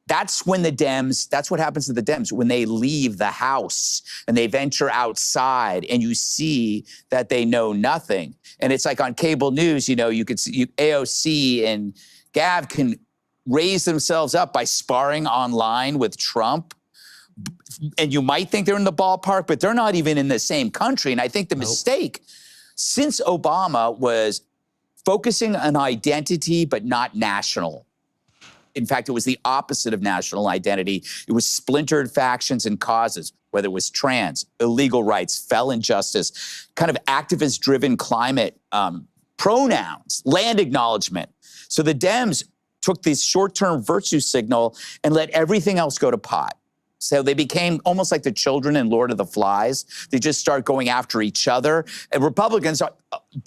That's when that's what happens to the Dems when they leave the house and they venture outside and you see that they know nothing. And it's like on cable news, you know, you could see AOC and Gav can raise themselves up by sparring online with Trump. And you might think they're in the ballpark, but they're not even in the same country. And I think the mistake, since Obama was focusing on identity, but not national. In fact, it was the opposite of national identity. It was splintered factions and causes, whether it was trans, illegal rights, felon justice, kind of activist-driven climate, pronouns, land acknowledgement. So the Dems took this short-term virtue signal and let everything else go to pot. So they became almost like the children in Lord of the Flies. They just start going after each other. And Republicans,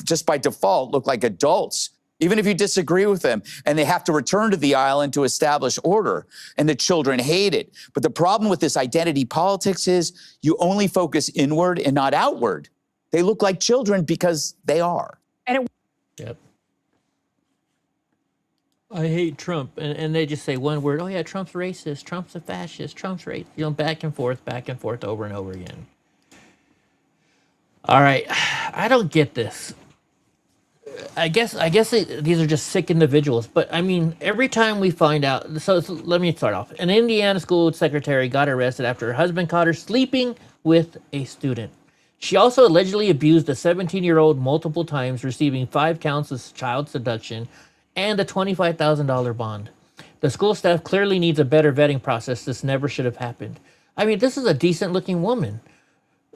just by default, look like adults, even if you disagree with them. And they have to return to the island to establish order. And the children hate it. But the problem with this identity politics is you only focus inward and not outward. They look like children because they are. Yep. I hate Trump. And they just say one word, oh yeah, Trump's racist, Trump's a fascist, Trump's racist. You know, back and forth over and over again. All right, I don't get this. I guess these are just sick individuals. But I mean, every time we find out, so let me start off. An Indiana school secretary got arrested after her husband caught her sleeping with a student. She also allegedly abused a 17-year-old multiple times, receiving 5 counts of child seduction and a $25,000 bond. The school staff clearly needs a better vetting process. This never should have happened. I mean, this is a decent-looking woman.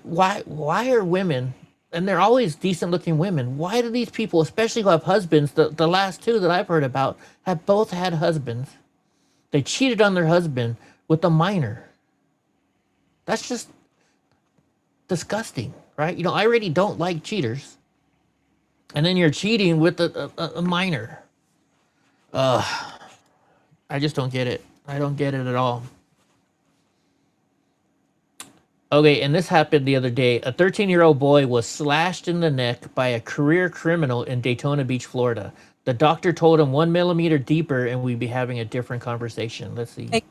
why are women, and they're always decent looking women, why do these people, especially who have husbands, the last two that I've heard about, have both had husbands. They cheated on their husband with a minor. That's just disgusting, right? You know, I already don't like cheaters. And then you're cheating with a minor. I just don't get it. I don't get it at all. Okay, and this happened the other day. A 13-year-old boy was slashed in the neck by a career criminal in Daytona Beach, Florida. The doctor told him 1 millimeter deeper and we'd be having a different conversation. Let's see.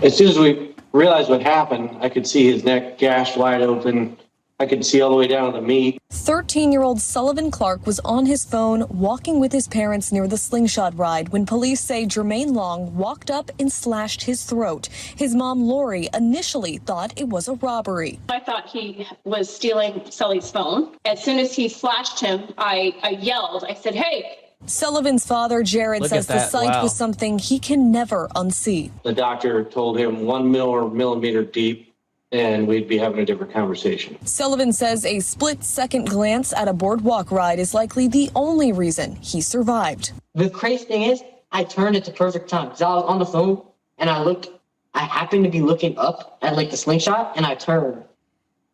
As soon as we realized what happened, I could see his neck gashed wide open. I could see all the way down to the meat. 13-year-old Sullivan Clark was on his phone walking with his parents near the slingshot ride when police say Jermaine Long walked up and slashed his throat. His mom, Lori, initially thought it was a robbery. I thought he was stealing Sully's phone. As soon as he slashed him, I yelled. I said, "Hey." Sullivan's father, Jared, Look says at the that. sight Wow. was something he can never unsee. The doctor told him 1 millimeter deep, and we'd be having a different conversation. Sullivan says a split-second glance at a boardwalk ride is likely the only reason he survived. The crazy thing is, I turned at the perfect time because I was on the phone and I happened to be looking up at like the slingshot and I turned.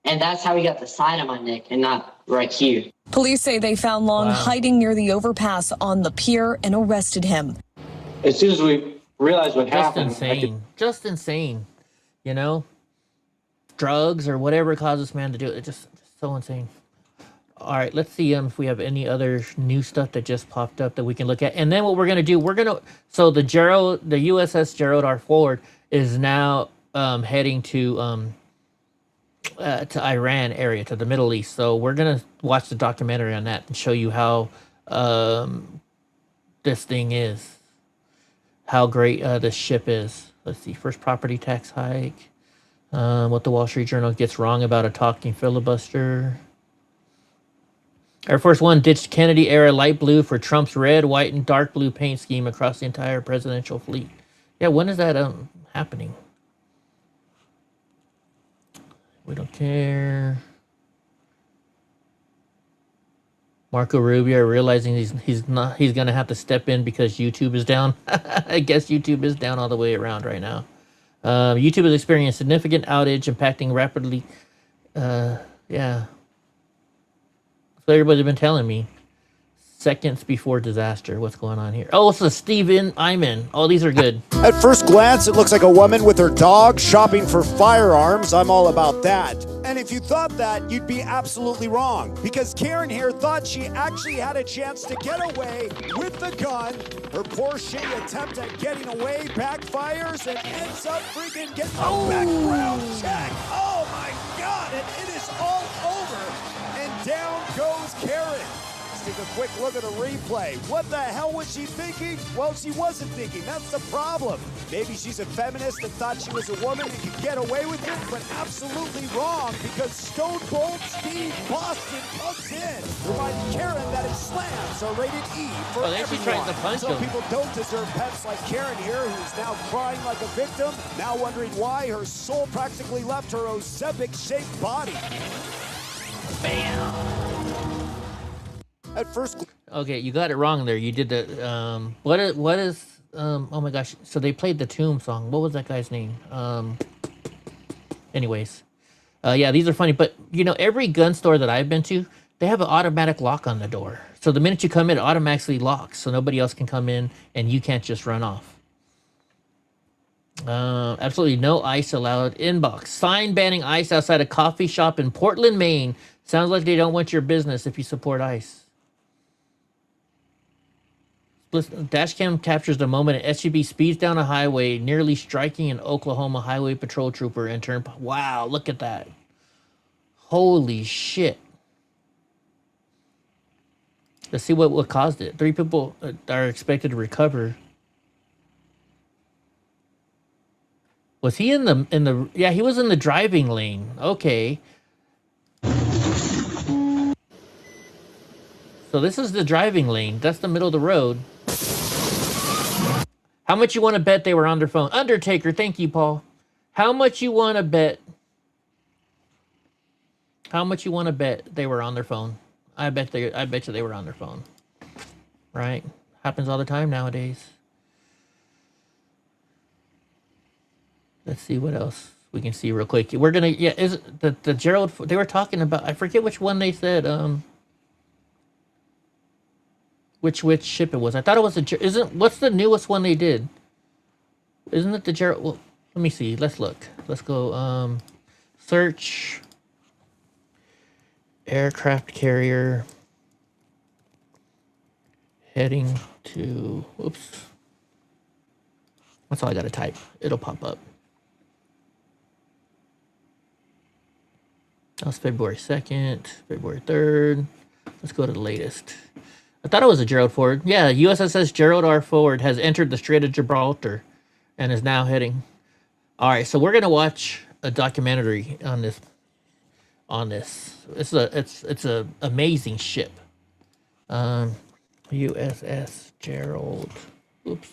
And that's how he got the side of my neck and not right here. Police say they found Long hiding near the overpass on the pier and arrested him. As soon as we realized what Just happened, insane. Just insane. You know? Drugs or whatever causes this man to do it. It's just so insane. All right, let's see if we have any other new stuff that just popped up that we can look at. And then what we're going to do, so the USS Gerald R. Ford is now heading to Iran area, to the Middle East. So we're going to watch the documentary on that and show you how this thing is, how great this ship is. Let's see, first property tax hike. What the Wall Street Journal gets wrong about a talking filibuster. Air Force One ditched Kennedy-era light blue for Trump's red, white, and dark blue paint scheme across the entire presidential fleet. Yeah, when is that happening? We don't care. Marco Rubio realizing he's gonna have to step in because YouTube is down. I guess YouTube is down all the way around right now. YouTube is experiencing significant outage, impacting rapidly. Yeah. That's what everybody's been telling me. Seconds before disaster. What's going on here? Oh, it's a Steven Iman. Oh, these are good. At first glance, it looks like a woman with her dog shopping for firearms. I'm all about that. And if you thought that, you'd be absolutely wrong. Because Karen here thought she actually had a chance to get away with the gun. Her Porsche attempt at getting away backfires and ends up freaking getting a background check. Oh my God, and it is all over. And down goes Karen. Take a quick look at the replay. What the hell was she thinking? Well, she wasn't thinking. That's the problem. Maybe she's a feminist and thought she was a woman and could get away with it, but absolutely wrong because Stone Cold Steve Boston comes in, reminding Karen that his slams are rated E for everyone. Trying to punch Some him. people don't deserve pets like Karen here, who's now crying like a victim, now wondering why her soul practically left her Ozempic-shaped body. Bam! At first, okay, you got it wrong there. You did the what is oh my gosh. So they played the Tomb song. What was that guy's name? Anyways. Yeah, these are funny, but you know, every gun store that I've been to, they have an automatic lock on the door. So the minute you come in, it automatically locks so nobody else can come in and you can't just run off. Absolutely no ice allowed. Inbox. Sign banning ice outside a coffee shop in Portland, Maine. Sounds like they don't want your business if you support ICE. Dashcam captures the moment an SUV speeds down a highway, nearly striking an Oklahoma highway patrol trooper and turn. Wow, look at that. Holy shit. Let's see what caused it. 3 people are expected to recover. Was he in the yeah, he was in the driving lane. Okay. So this is the driving lane. That's the middle of the road. How much you want to bet they were on their phone? Undertaker, thank you, Paul. How much you want to bet How much you want to bet they were on their phone? I bet you they were on their phone. Right? Happens all the time nowadays. Let's see what else we can see real quick. We're gonna is it the Gerald they were talking about, I forget which one they said which ship it was. I thought it was what's the newest one they did? Isn't it the Gerald? Well, let me see. Let's look. Let's go search aircraft carrier heading to, oops. That's all I gotta type. It'll pop up. That was February 2nd, February 3rd. Let's go to the latest. I thought it was a Gerald Ford. Yeah, USS Gerald R. Ford has entered the Strait of Gibraltar and is now heading. All right, so we're gonna watch a documentary on this. It's a amazing ship. USS Gerald. Oops.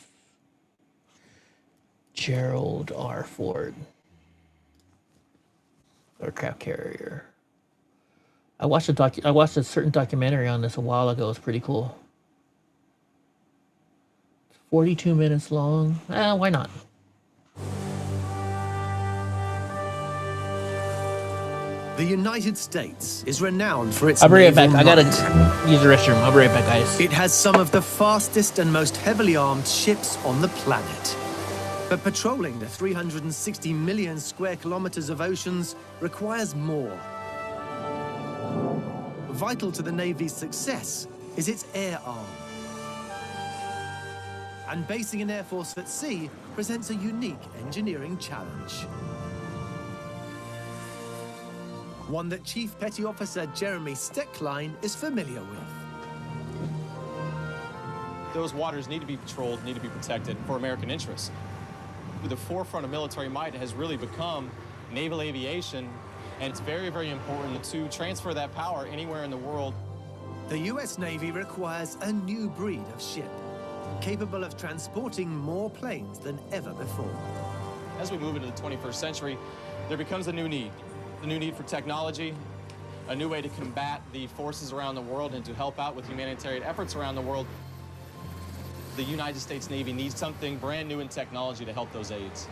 Gerald R. Ford. Aircraft carrier. I watched a certain documentary on this a while ago. It's pretty cool. It's 42 minutes long. Why not? The United States is renowned for its I'll be right back. naval I gotta might. use the restroom. I'll be right back, guys. It has some of the fastest and most heavily armed ships on the planet. But patrolling the 360 million square kilometers of oceans requires more. Vital to the Navy's success is its air arm. And basing an air force at sea presents a unique engineering challenge. One that Chief Petty Officer Jeremy Stecklein is familiar with. Those waters need to be patrolled, need to be protected for American interests. The forefront of military might has really become naval aviation, and it's very, very important to transfer that power anywhere in the world. The US Navy requires a new breed of ship, capable of transporting more planes than ever before. As we move into the 21st century, there becomes a new need for technology, a new way to combat the forces around the world and to help out with humanitarian efforts around the world. The United States Navy needs something brand new in technology to help those aids.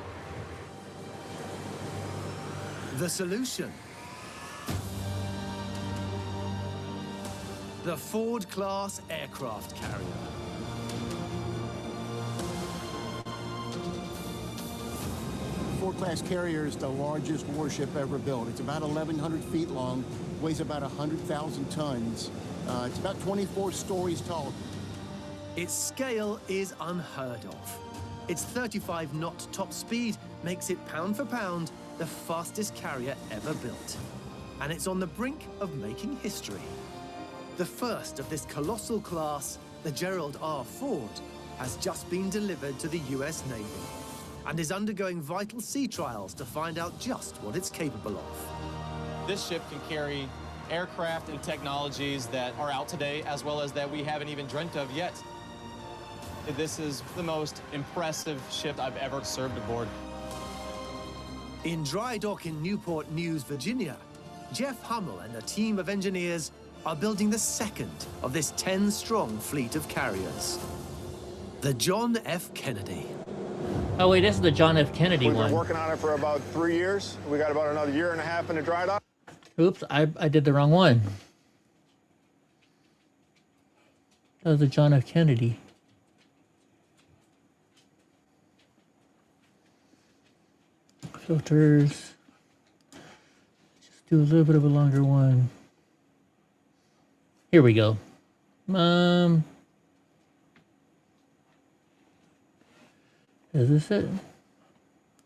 The solution? The Ford-class aircraft carrier. Ford-class carrier is the largest warship ever built. It's about 1,100 feet long, weighs about 100,000 tons. It's about 24 stories tall. Its scale is unheard of. Its 35-knot top speed makes it pound for pound the fastest carrier ever built. And it's on the brink of making history. The first of this colossal class, the Gerald R. Ford, has just been delivered to the US Navy and is undergoing vital sea trials to find out just what it's capable of. This ship can carry aircraft and technologies that are out today, as well as that we haven't even dreamt of yet. This is the most impressive ship I've ever served aboard. In dry dock in Newport News, Virginia, Jeff Hummel and a team of engineers are building the second of this 10-strong fleet of carriers. The John F. Kennedy. Oh wait, this is the John F. Kennedy one. We've been working on it for about 3 years. We got about another year and a half in the dry dock. Oops, I did the wrong one. That was the John F. Kennedy. Filters. Just do a little bit of a longer one. Here we go. Is this it?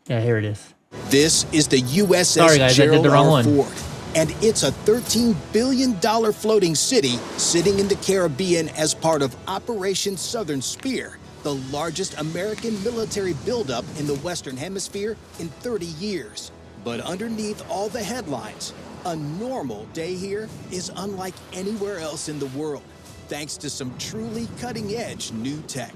Yeah, here it is. This is the USS Sorry, guys, I did the wrong one. Ford, and it's a $13 billion floating city sitting in the Caribbean as part of Operation Southern Spear, the largest American military buildup in the Western Hemisphere in 30 years. But underneath all the headlines, a normal day here is unlike anywhere else in the world, thanks to some truly cutting-edge new tech.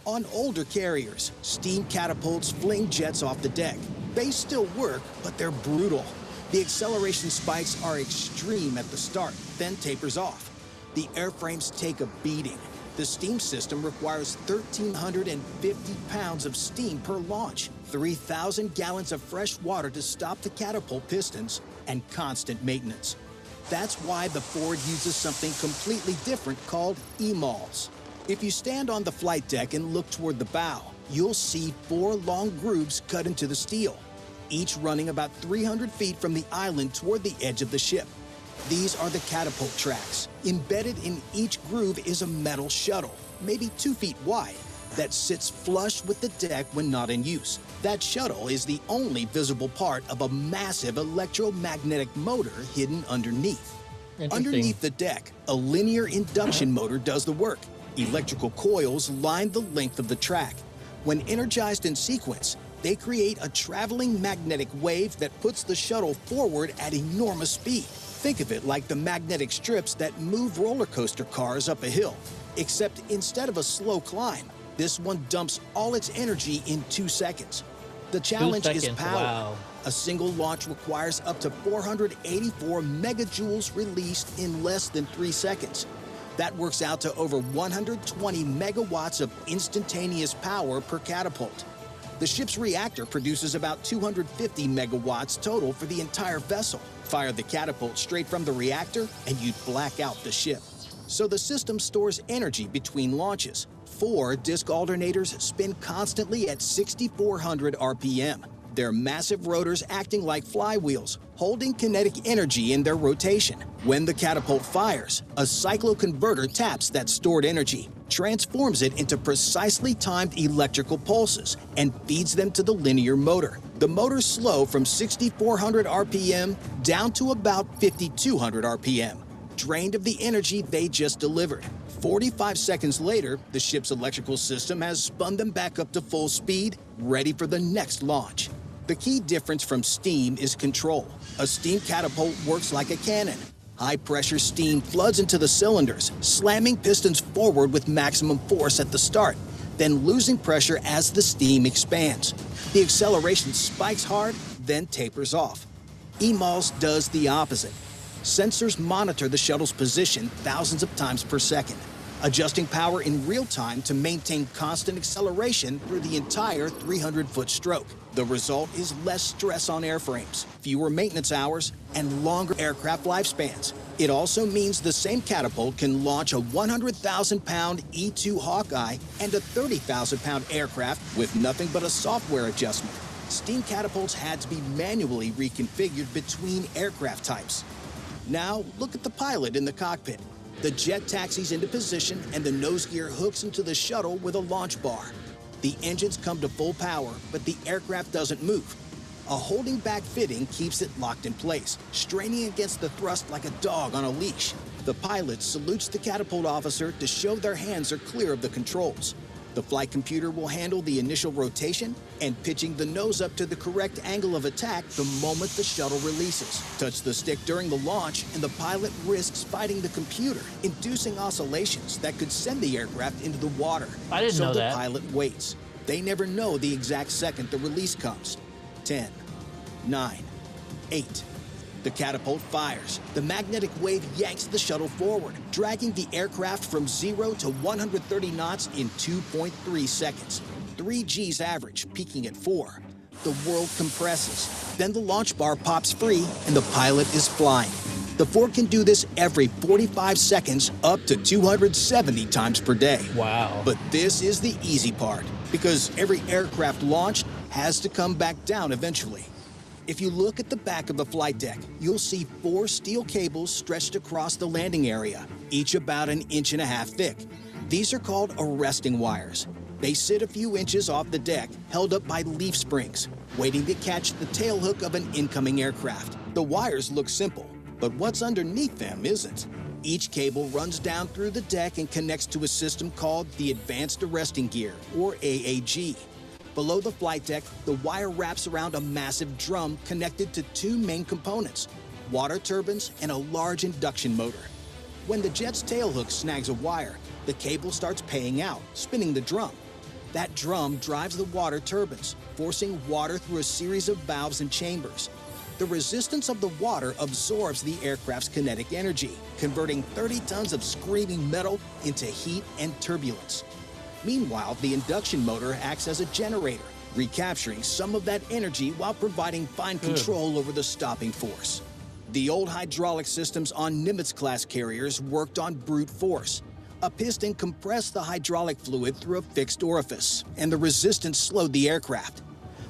On older carriers, steam catapults fling jets off the deck. They still work, but they're brutal. The acceleration spikes are extreme at the start, then tapers off. The airframes take a beating. The steam system requires 1,350 pounds of steam per launch, 3,000 gallons of fresh water to stop the catapult pistons, and constant maintenance. That's why the Ford uses something completely different called EMALs. If you stand on the flight deck and look toward the bow, you'll see 4 long grooves cut into the steel, each running about 300 feet from the island toward the edge of the ship. These are the catapult tracks. Embedded in each groove is a metal shuttle, maybe 2 feet wide, that sits flush with the deck when not in use. That shuttle is the only visible part of a massive electromagnetic motor hidden underneath. Underneath the deck, a linear induction motor does the work. Electrical coils line the length of the track. When energized in sequence, they create a traveling magnetic wave that puts the shuttle forward at enormous speed. Think of it like the magnetic strips that move roller coaster cars up a hill. Except instead of a slow climb, this one dumps all its energy in 2 seconds. The challenge is power. Wow. A single launch requires up to 484 megajoules released in less than 3 seconds. That works out to over 120 megawatts of instantaneous power per catapult. The ship's reactor produces about 250 megawatts total for the entire vessel. Fire the catapult straight from the reactor and you'd black out the ship. So the system stores energy between launches. 4 disc alternators spin constantly at 6,400 RPM. They're massive rotors acting like flywheels, holding kinetic energy in their rotation. When the catapult fires, a cycloconverter taps that stored energy, transforms it into precisely timed electrical pulses, and feeds them to the linear motor. The motor's slow from 6,400 RPM down to about 5,200 RPM, drained of the energy they just delivered. 45 seconds later, the ship's electrical system has spun them back up to full speed, ready for the next launch. The key difference from steam is control. A steam catapult works like a cannon. High-pressure steam floods into the cylinders, slamming pistons forward with maximum force at the start, then losing pressure as the steam expands. The acceleration spikes hard, then tapers off. EMALS does the opposite. Sensors monitor the shuttle's position thousands of times per second, adjusting power in real time to maintain constant acceleration through the entire 300-foot stroke. The result is less stress on airframes, fewer maintenance hours, and longer aircraft lifespans. It also means the same catapult can launch a 100,000-pound E-2 Hawkeye and a 30,000-pound aircraft with nothing but a software adjustment. Steam catapults had to be manually reconfigured between aircraft types. Now, look at the pilot in the cockpit. The jet taxis into position and the nose gear hooks into the shuttle with a launch bar. The engines come to full power, but the aircraft doesn't move. A holding back fitting keeps it locked in place, straining against the thrust like a dog on a leash. The pilot salutes the catapult officer to show their hands are clear of the controls. The flight computer will handle the initial rotation and pitching the nose up to the correct angle of attack the moment the shuttle releases. Touch the stick during the launch and the pilot risks fighting the computer, inducing oscillations that could send the aircraft into the water. I didn't know that. So the pilot waits. They never know the exact second the release comes. 10, 9, 8. The catapult fires. The magnetic wave yanks the shuttle forward, dragging the aircraft from 0 to 130 knots in 2.3 seconds. 3 G's average, peaking at 4. The world compresses. Then the launch bar pops free and the pilot is flying. The Ford can do this every 45 seconds up to 270 times per day. Wow. But this is the easy part, because every aircraft launched has to come back down eventually. If you look at the back of the flight deck, you'll see 4 steel cables stretched across the landing area, each about 1.5 inches thick. These are called arresting wires. They sit a few inches off the deck, held up by leaf springs, waiting to catch the tail hook of an incoming aircraft. The wires look simple, but what's underneath them isn't. Each cable runs down through the deck and connects to a system called the Advanced Arresting Gear, or AAG. Below the flight deck, the wire wraps around a massive drum connected to 2 main components, water turbines and a large induction motor. When the jet's tailhook snags a wire, the cable starts paying out, spinning the drum. That drum drives the water turbines, forcing water through a series of valves and chambers. The resistance of the water absorbs the aircraft's kinetic energy, converting 30 tons of screaming metal into heat and turbulence. Meanwhile, the induction motor acts as a generator, recapturing some of that energy while providing fine control over the stopping force. The old hydraulic systems on Nimitz-class carriers worked on brute force. A piston compressed the hydraulic fluid through a fixed orifice, and the resistance slowed the aircraft.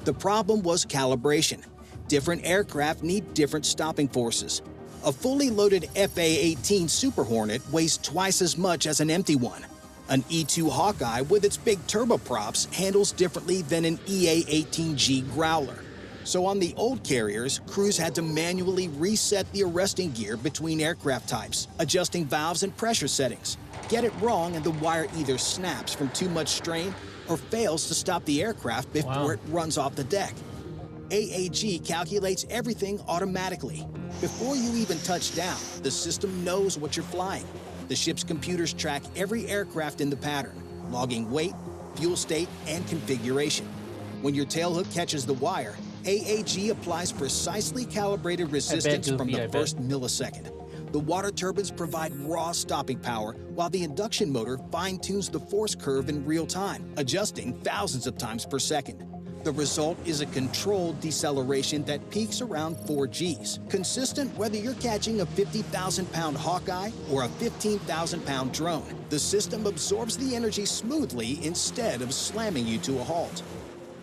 The problem was calibration. Different aircraft need different stopping forces. A fully loaded FA-18 Super Hornet weighs twice as much as an empty one. An E-2 Hawkeye with its big turboprops handles differently than an EA-18G Growler. So on the old carriers, crews had to manually reset the arresting gear between aircraft types, adjusting valves and pressure settings. Get it wrong and the wire either snaps from too much strain or fails to stop the aircraft before it runs off the deck. AAG calculates everything automatically. Before you even touch down, the system knows what you're flying. The ship's computers track every aircraft in the pattern, logging weight, fuel state, and configuration. When your tailhook catches the wire, AAG applies precisely calibrated resistance from the first millisecond. The water turbines provide raw stopping power, while the induction motor fine-tunes the force curve in real time, adjusting thousands of times per second. The result is a controlled deceleration that peaks around 4 Gs, consistent whether you're catching a 50,000-pound Hawkeye or a 15,000-pound drone. The system absorbs the energy smoothly instead of slamming you to a halt.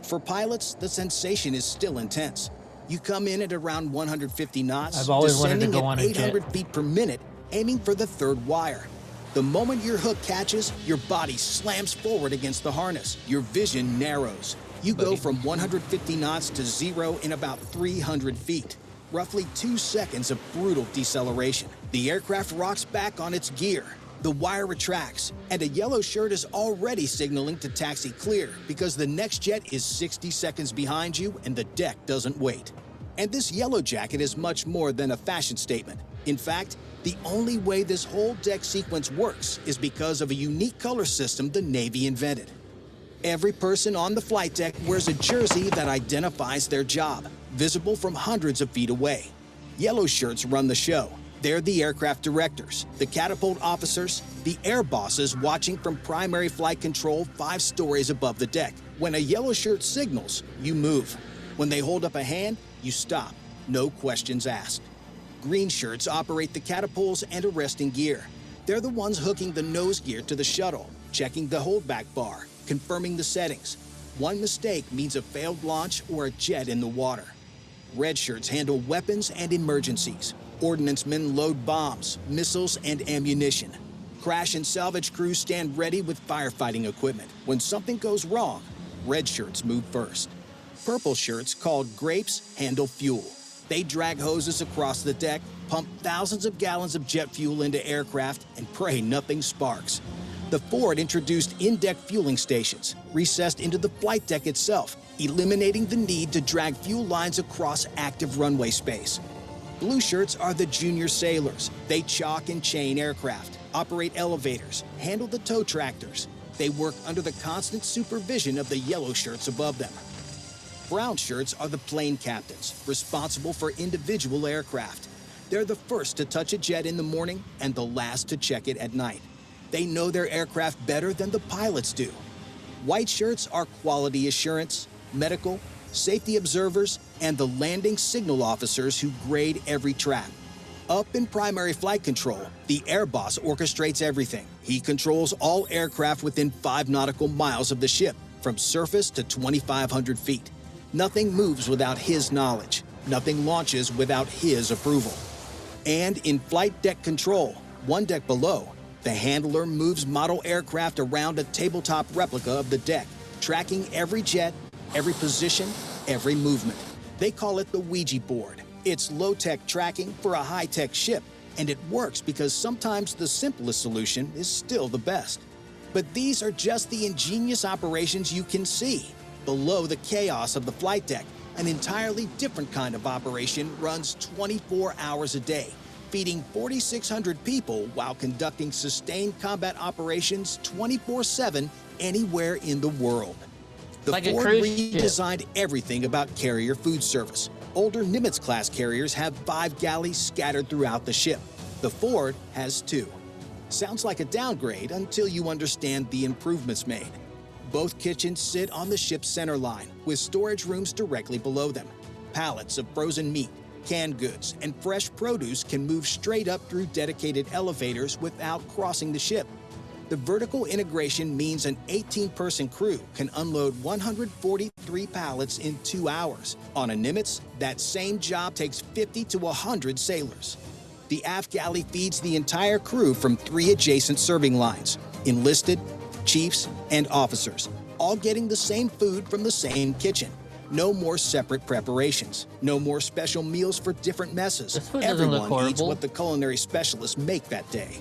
For pilots, the sensation is still intense. You come in at around 150 knots, I've always wanted to descending go on at a jet. 800 feet per minute, aiming for the third wire. The moment your hook catches, your body slams forward against the harness. Your vision narrows. You go from 150 knots to 0 in about 300 feet. Roughly 2 seconds of brutal deceleration. The aircraft rocks back on its gear. The wire retracts, and a yellow shirt is already signaling to taxi clear because the next jet is 60 seconds behind you and the deck doesn't wait. And this yellow jacket is much more than a fashion statement. In fact, the only way this whole deck sequence works is because of a unique color system the Navy invented. Every person on the flight deck wears a jersey that identifies their job, visible from hundreds of feet away. Yellow shirts run the show. They're the aircraft directors, the catapult officers, the air bosses watching from primary flight control 5 stories above the deck. When a yellow shirt signals, you move. When they hold up a hand, you stop. No questions asked. Green shirts operate the catapults and arresting gear. They're the ones hooking the nose gear to the shuttle, checking the holdback bar, confirming the settings. One mistake means a failed launch or a jet in the water. Red shirts handle weapons and emergencies. Ordnance men load bombs, missiles, and ammunition. Crash and salvage crews stand ready with firefighting equipment. When something goes wrong, red shirts move first. Purple shirts, called grapes, handle fuel. They drag hoses across the deck, pump thousands of gallons of jet fuel into aircraft, and pray nothing sparks. The Ford introduced in-deck fueling stations, recessed into the flight deck itself, eliminating the need to drag fuel lines across active runway space. Blue shirts are the junior sailors. They chalk and chain aircraft, operate elevators, handle the tow tractors. They work under the constant supervision of the yellow shirts above them. Brown shirts are the plane captains, responsible for individual aircraft. They're the first to touch a jet in the morning and the last to check it at night. They know their aircraft better than the pilots do. White shirts are quality assurance, medical, safety observers, and the landing signal officers who grade every trap. Up in primary flight control, the air boss orchestrates everything. He controls all aircraft within 5 nautical miles of the ship, from surface to 2,500 feet. Nothing moves without his knowledge. Nothing launches without his approval. And in flight deck control, one deck below, the handler moves model aircraft around a tabletop replica of the deck, tracking every jet, every position, every movement. They call it the Ouija board. It's low-tech tracking for a high-tech ship, and it works because sometimes the simplest solution is still the best. But these are just the ingenious operations you can see. Below the chaos of the flight deck, an entirely different kind of operation runs 24 hours a day, feeding 4,600 people while conducting sustained combat operations 24/7 anywhere in the world. The Like a Ford cruise ship. redesigned everything about carrier food service. Older Nimitz-class carriers have 5 galleys scattered throughout the ship. The Ford has 2. Sounds like a downgrade until you understand the improvements made. Both kitchens sit on the ship's center line, with storage rooms directly below them. Pallets of frozen meat, canned goods, and fresh produce can move straight up through dedicated elevators without crossing the ship. The vertical integration means an 18-person crew can unload 143 pallets in 2 hours. On a Nimitz, that same job takes 50 to 100 sailors. The aft galley feeds the entire crew from 3 adjacent serving lines: enlisted, chiefs, and officers, all getting the same food from the same kitchen. No more separate preparations. No more special meals for different messes. Everyone eats what the culinary specialists make that day.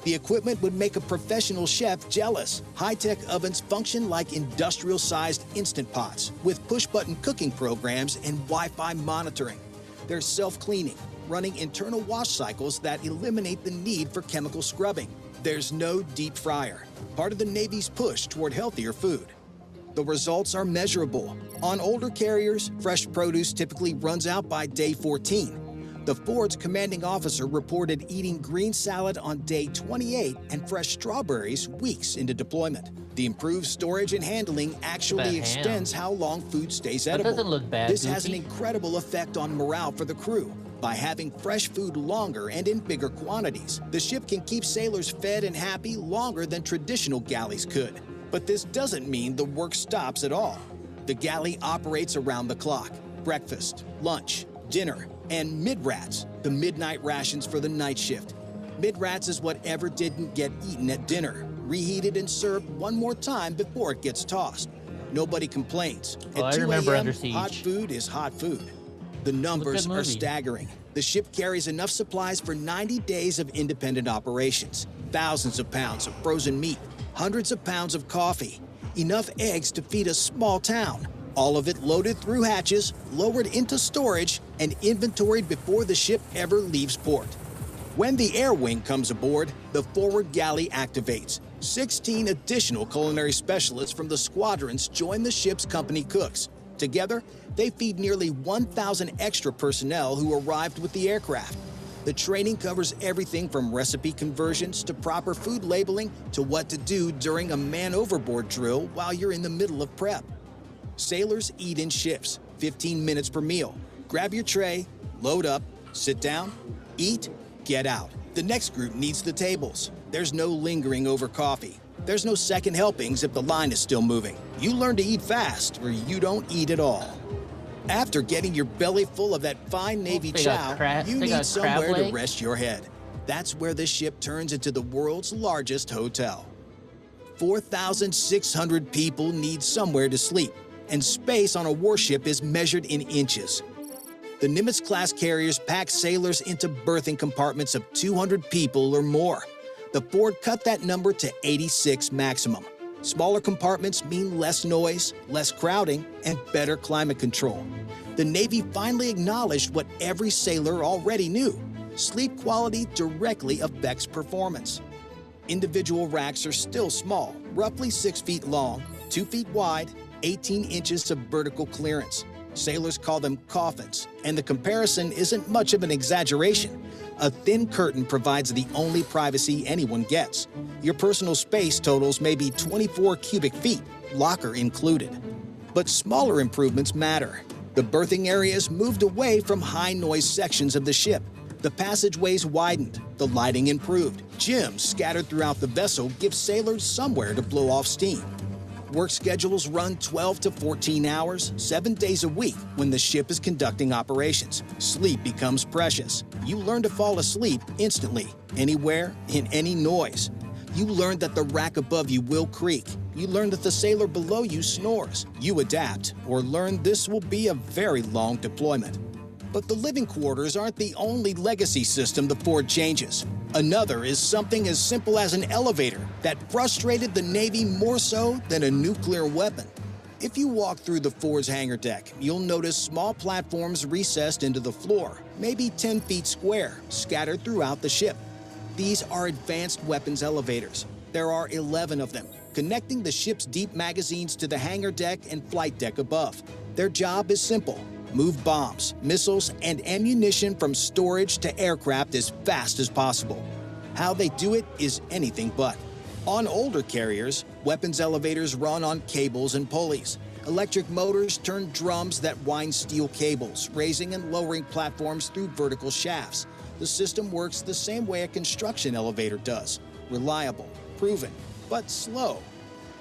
The equipment would make a professional chef jealous. High-tech ovens function like industrial-sized Instant Pots with push-button cooking programs and Wi-Fi monitoring. They're self-cleaning, running internal wash cycles that eliminate the need for chemical scrubbing. There's no deep fryer, part of the Navy's push toward healthier food. The results are measurable. On older carriers, fresh produce typically runs out by day 14. The Ford's commanding officer reported eating green salad on day 28 and fresh strawberries weeks into deployment. The improved storage and handling actually extends how long food stays edible. That doesn't look bad, This has an Goofy. incredible effect on morale for the crew. By having fresh food longer and in bigger quantities, the ship can keep sailors fed and happy longer than traditional galleys could. But this doesn't mean the work stops at all. The galley operates around the clock. Breakfast, lunch, dinner, and mid-rats, the midnight rations for the night shift. Mid-rats is whatever didn't get eaten at dinner, reheated and served one more time before it gets tossed. Nobody complains. Oh, I At 2 remember a.m., Under Siege. hot food is hot food. The numbers Good are movie. staggering. The ship carries enough supplies for 90 days of independent operations. Thousands of pounds of frozen meat, hundreds of pounds of coffee, enough eggs to feed a small town. All of it loaded through hatches, lowered into storage, and inventoried before the ship ever leaves port. When the air wing comes aboard, the forward galley activates. 16 additional culinary specialists from the squadrons join the ship's company cooks. Together, they feed nearly 1,000 extra personnel who arrived with the aircraft. The training covers everything from recipe conversions to proper food labeling to what to do during a man overboard drill while you're in the middle of prep. Sailors eat in shifts, 15 minutes per meal. Grab your tray, load up, sit down, eat, get out. The next group needs the tables. There's no lingering over coffee. There's no second helpings if the line is still moving. You learn to eat fast or you don't eat at all. After getting your belly full of that fine Navy They got chow, you they need got crab somewhere to legs? rest your head. That's where this ship turns into the world's largest hotel. 4,600 people need somewhere to sleep, and space on a warship is measured in inches. The Nimitz-class carriers pack sailors into berthing compartments of 200 people or more. The Ford cut that number to 86 maximum. Smaller compartments mean less noise, less crowding, and better climate control. The Navy finally acknowledged what every sailor already knew. Sleep quality directly affects performance. Individual racks are still small, roughly 6 feet long, 2 feet wide, 18 inches of vertical clearance. Sailors call them coffins, and the comparison isn't much of an exaggeration. A thin curtain provides the only privacy anyone gets. Your personal space totals may be 24 cubic feet, locker included. But smaller improvements matter. The berthing areas moved away from high-noise sections of the ship. The passageways widened, the lighting improved. Gyms scattered throughout the vessel give sailors somewhere to blow off steam. Work schedules run 12 to 14 hours, 7 days a week when the ship is conducting operations. Sleep becomes precious. You learn to fall asleep instantly, anywhere, in any noise. You learn that the rack above you will creak. You learn that the sailor below you snores. You adapt, or learn this will be a very long deployment. But the living quarters aren't the only legacy system the Ford changes. Another is something as simple as an elevator that frustrated the Navy more so than a nuclear weapon. If you walk through the Ford's hangar deck, you'll notice small platforms recessed into the floor, maybe 10 feet square, scattered throughout the ship. These are advanced weapons elevators. There are 11 of them, connecting the ship's deep magazines to the hangar deck and flight deck above. Their job is simple: move bombs, missiles, and ammunition from storage to aircraft as fast as possible. How they do it is anything but. On older carriers, weapons elevators run on cables and pulleys. Electric motors turn drums that wind steel cables, raising and lowering platforms through vertical shafts. The system works the same way a construction elevator does. Reliable, proven, but slow.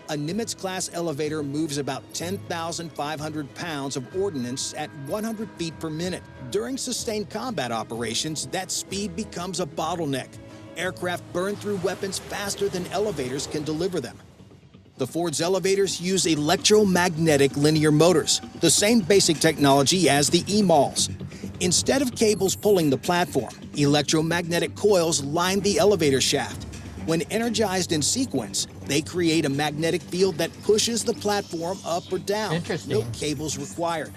A Nimitz-class elevator moves about 10,500 pounds of ordnance at 100 feet per minute. During sustained combat operations, that speed becomes a bottleneck. Aircraft burn through weapons faster than elevators can deliver them. The Ford's elevators use electromagnetic linear motors, the same basic technology as the EMALs. Instead of cables pulling the platform, electromagnetic coils line the elevator shaft. When energized in sequence, they create a magnetic field that pushes the platform up or down. Interesting. No cables required.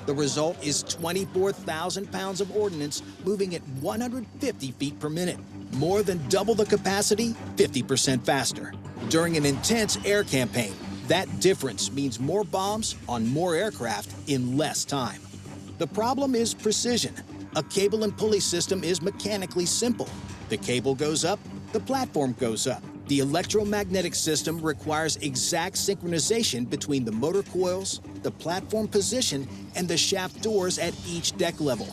The result is 24,000 pounds of ordnance moving at 150 feet per minute. More than double the capacity, 50% faster. During an intense air campaign, that difference means more bombs on more aircraft in less time. The problem is precision. A cable and pulley system is mechanically simple. The cable goes up, the platform goes up. The electromagnetic system requires exact synchronization between the motor coils, the platform position, and the shaft doors at each deck level.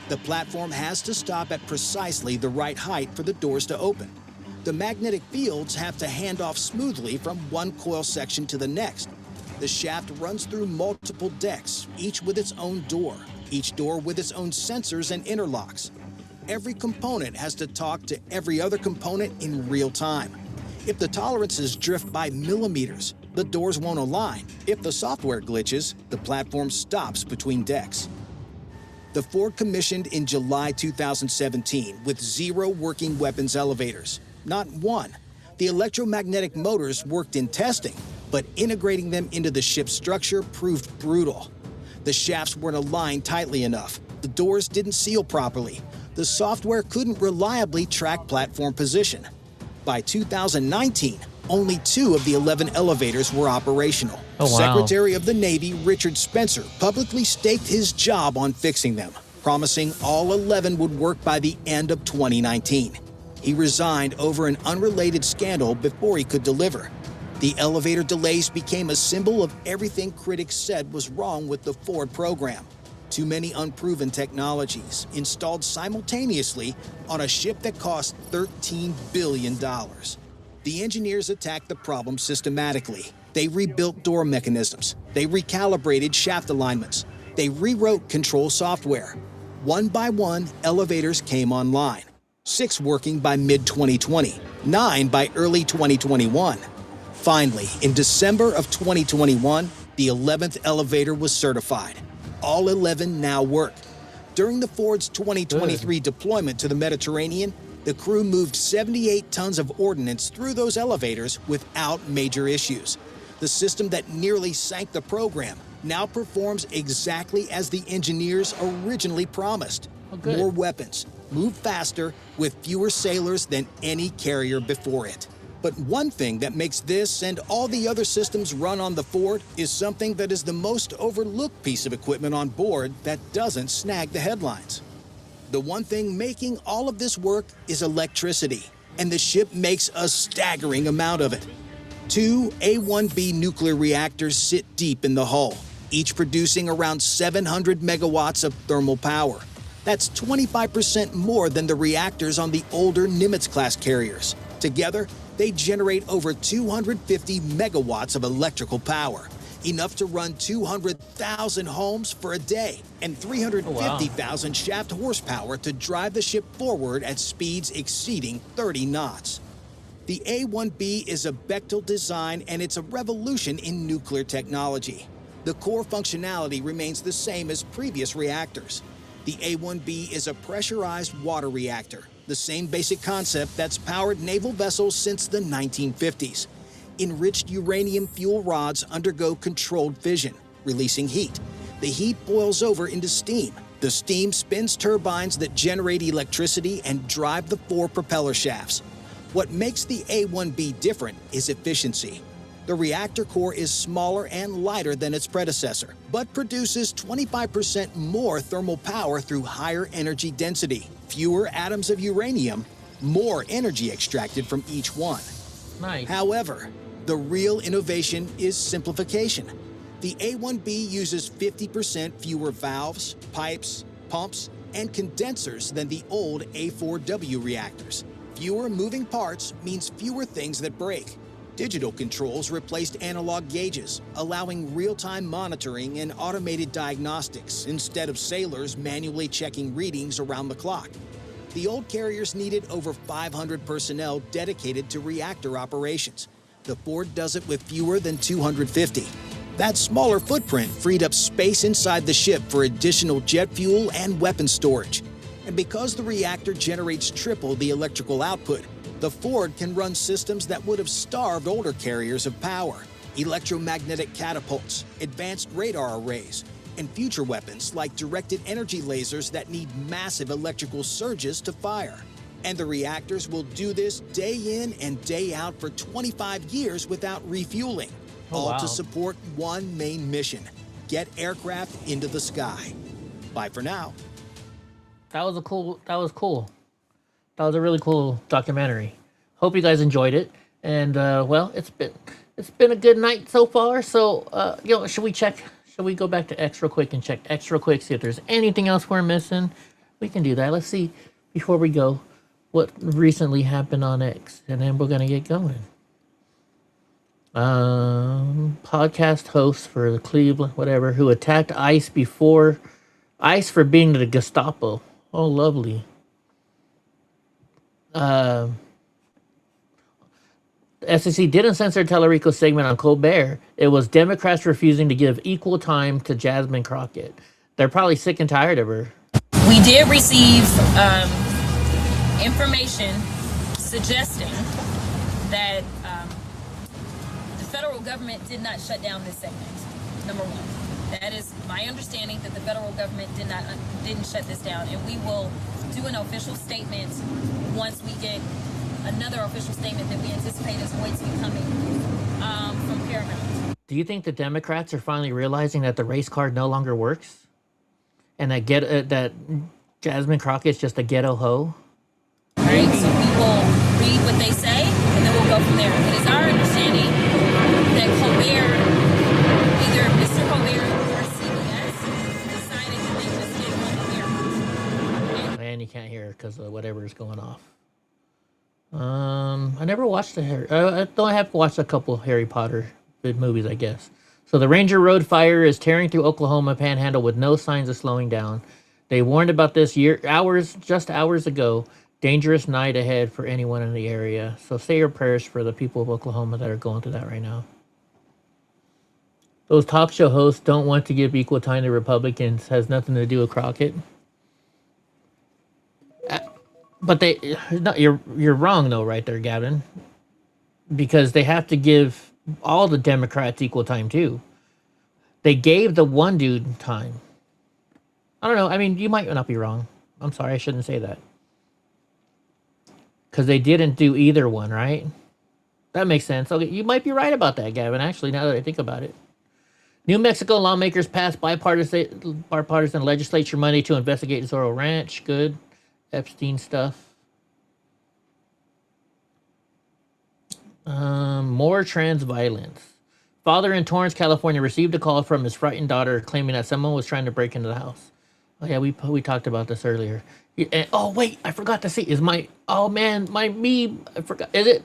The platform has to stop at precisely the right height for the doors to open. The magnetic fields have to hand off smoothly from one coil section to the next. The shaft runs through multiple decks, each with its own door, each door with its own sensors and interlocks. Every component has to talk to every other component in real time. If the tolerances drift by millimeters, the doors won't align. If the software glitches, the platform stops between decks. The Ford commissioned in July 2017 with 0 working weapons elevators. Not one. The electromagnetic motors worked in testing, but integrating them into the ship's structure proved brutal. The shafts weren't aligned tightly enough. The doors didn't seal properly. The software couldn't reliably track platform position. By 2019, only 2 of the 11 elevators were operational. Oh, wow. Secretary of the Navy Richard Spencer publicly staked his job on fixing them, promising all 11 would work by the end of 2019. He resigned over an unrelated scandal before he could deliver. The elevator delays became a symbol of everything critics said was wrong with the Ford program. Too many unproven technologies installed simultaneously on a ship that cost $13 billion. The engineers attacked the problem systematically. They rebuilt door mechanisms. They recalibrated shaft alignments. They rewrote control software. One by one, elevators came online. 6 working by mid-2020, 9 by early 2021. Finally, in December of 2021, the 11th elevator was certified. All 11 now work. During the Ford's 2023 deployment to the Mediterranean, the crew moved 78 tons of ordnance through those elevators without major issues. The system that nearly sank the program now performs exactly as the engineers originally promised. More weapons, move faster, with fewer sailors than any carrier before it. But one thing that makes this and all the other systems run on the Ford is something that is the most overlooked piece of equipment on board that doesn't snag the headlines. The one thing making all of this work is electricity, and the ship makes a staggering amount of it. 2 A1B nuclear reactors sit deep in the hull, each producing around 700 megawatts of thermal power. That's 25% more than the reactors on the older Nimitz-class carriers. Together, they generate over 250 megawatts of electrical power, enough to run 200,000 homes for a day, and 350,000 shaft horsepower to drive the ship forward at speeds exceeding 30 knots. The A1B is a Bechtel design, and it's a revolution in nuclear technology. The core functionality remains the same as previous reactors. The A1B is a pressurized water reactor, the same basic concept that's powered naval vessels since the 1950s. Enriched uranium fuel rods undergo controlled fission, releasing heat. The heat boils over into steam. The steam spins turbines that generate electricity and drive the 4 propeller shafts. What makes the A1B different is efficiency. The reactor core is smaller and lighter than its predecessor, but produces 25% more thermal power through higher energy density, fewer atoms of uranium, more energy extracted from each one. Nice. However, the real innovation is simplification. The A1B uses 50% fewer valves, pipes, pumps, and condensers than the old A4W reactors. Fewer moving parts means fewer things that break. Digital controls replaced analog gauges, allowing real-time monitoring and automated diagnostics instead of sailors manually checking readings around the clock. The old carriers needed over 500 personnel dedicated to reactor operations. The Ford does it with fewer than 250. That smaller footprint freed up space inside the ship for additional jet fuel and weapon storage. And because the reactor generates triple the electrical output, the Ford can run systems that would have starved older carriers of power. Electromagnetic catapults, advanced radar arrays, and future weapons like directed energy lasers that need massive electrical surges to fire. And the reactors will do this day in and day out for 25 years without refueling, all to support one main mission: get aircraft into the sky. Bye for now. That was cool. That was a really cool documentary. Hope you guys enjoyed it. And well, it's been a good night so far. So should we go back to X real quick and check X real quick, see if there's anything else we're missing? We can do that. Let's see before we go what recently happened on X, and then we're gonna get going. Podcast host for the Cleveland whatever who attacked ICE for being the Gestapo. Oh, lovely. SEC didn't censor Tellerico's segment on Colbert. It was Democrats refusing to give equal time to Jasmine Crockett. They're probably sick and tired of her. We did receive information suggesting that the federal government did not shut down this segment. Number one, that is my understanding, that the federal government didn't shut this down, and we will do an official statement once we get another official statement that we anticipate is going to be coming from Paramount. Do you think the Democrats are finally realizing that the race card no longer works, and that Jasmine Crockett's just a ghetto hoe? All right, so we will read what they say, and then we'll go from there. It is our understanding that Colbert, either Mr. Colbert or CBS, decided that they just didn't want to hear. And you can't hear because of whatever is going off. I never watched I have watched a couple Harry Potter movies, I guess. So the Ranger Road fire is tearing through Oklahoma Panhandle with no signs of slowing down. They warned about this just hours ago. Dangerous night ahead for anyone in the area. So say your prayers for the people of Oklahoma that are going through that right now. Those talk show hosts don't want to give equal time to Republicans. Has nothing to do with Crockett. But you're wrong though, right there, Gavin. Because they have to give all the Democrats equal time too. They gave the one dude time. I don't know. I mean, you might not be wrong. I'm sorry, I shouldn't say that. Because they didn't do either one, right? That makes sense. Okay, you might be right about that, Gavin, actually, now that I think about it. New Mexico lawmakers passed bipartisan legislature money to investigate Zorro Ranch. Good. Epstein stuff. More trans violence. Father in Torrance, California received a call from his frightened daughter claiming that someone was trying to break into the house. Oh yeah, we talked about this earlier. Oh wait, I forgot to see. My meme. I forgot. Is it?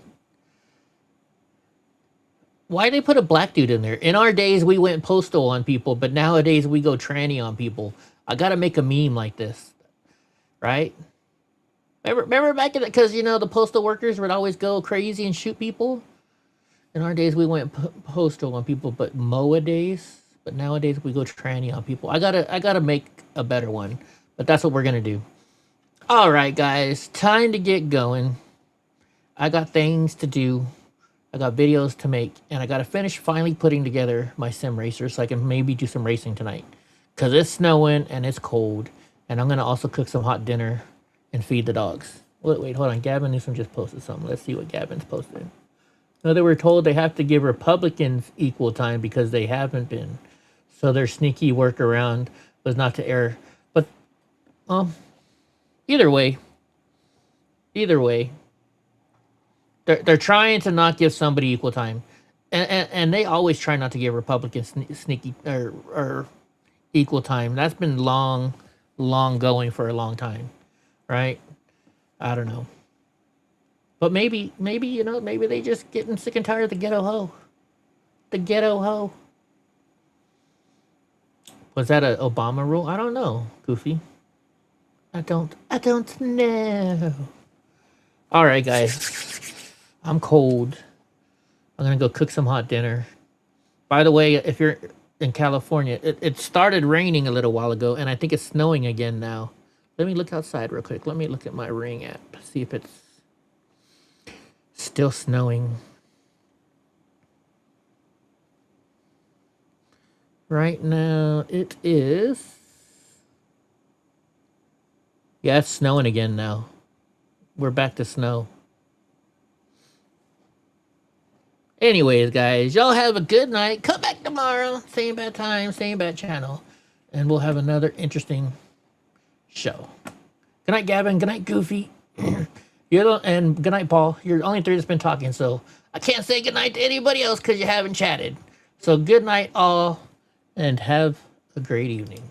Why they put a black dude in there? In our days, we went postal on people, but nowadays we go tranny on people. I gotta make a meme like this, right? Remember back in because the postal workers would always go crazy and shoot people. In our days, we went postal on people, but nowadays we go tranny on people. I gotta make a better one, but that's what we're gonna do. All right, guys, time to get going. I got things to do. I got videos to make, and I gotta finish finally putting together my sim racer so I can maybe do some racing tonight. Cause it's snowing and it's cold, and I'm gonna also cook some hot dinner and feed the dogs. Wait, hold on. Gavin Newsom just posted something. Let's see what Gavin's posted. No, they were told they have to give Republicans equal time because they haven't been. So their sneaky workaround was not to air. But either way, they're trying to not give somebody equal time, and they always try not to give Republicans sneaky or equal time. That's been long going for a long time, right? I don't know. But maybe they just getting sick and tired of the ghetto hoe. The ghetto hoe. Was that an Obama rule? I don't know, Goofy. I don't know. All right, guys. I'm cold. I'm gonna go cook some hot dinner. By the way, if you're in California, it started raining a little while ago, and I think it's snowing again now. Let me look outside real quick. Let me look at my Ring app. See if it's still snowing. Right now, it is. Yeah, it's snowing again now. We're back to snow. Anyways, guys, y'all have a good night. Come back tomorrow. Same bad time, same bad channel. And we'll have another interesting show. Good night, Gavin. Good night, Goofy. And good night, Paul. You're the only three that's been talking, so I can't say good night to anybody else because you haven't chatted. So good night, all, and have a great evening.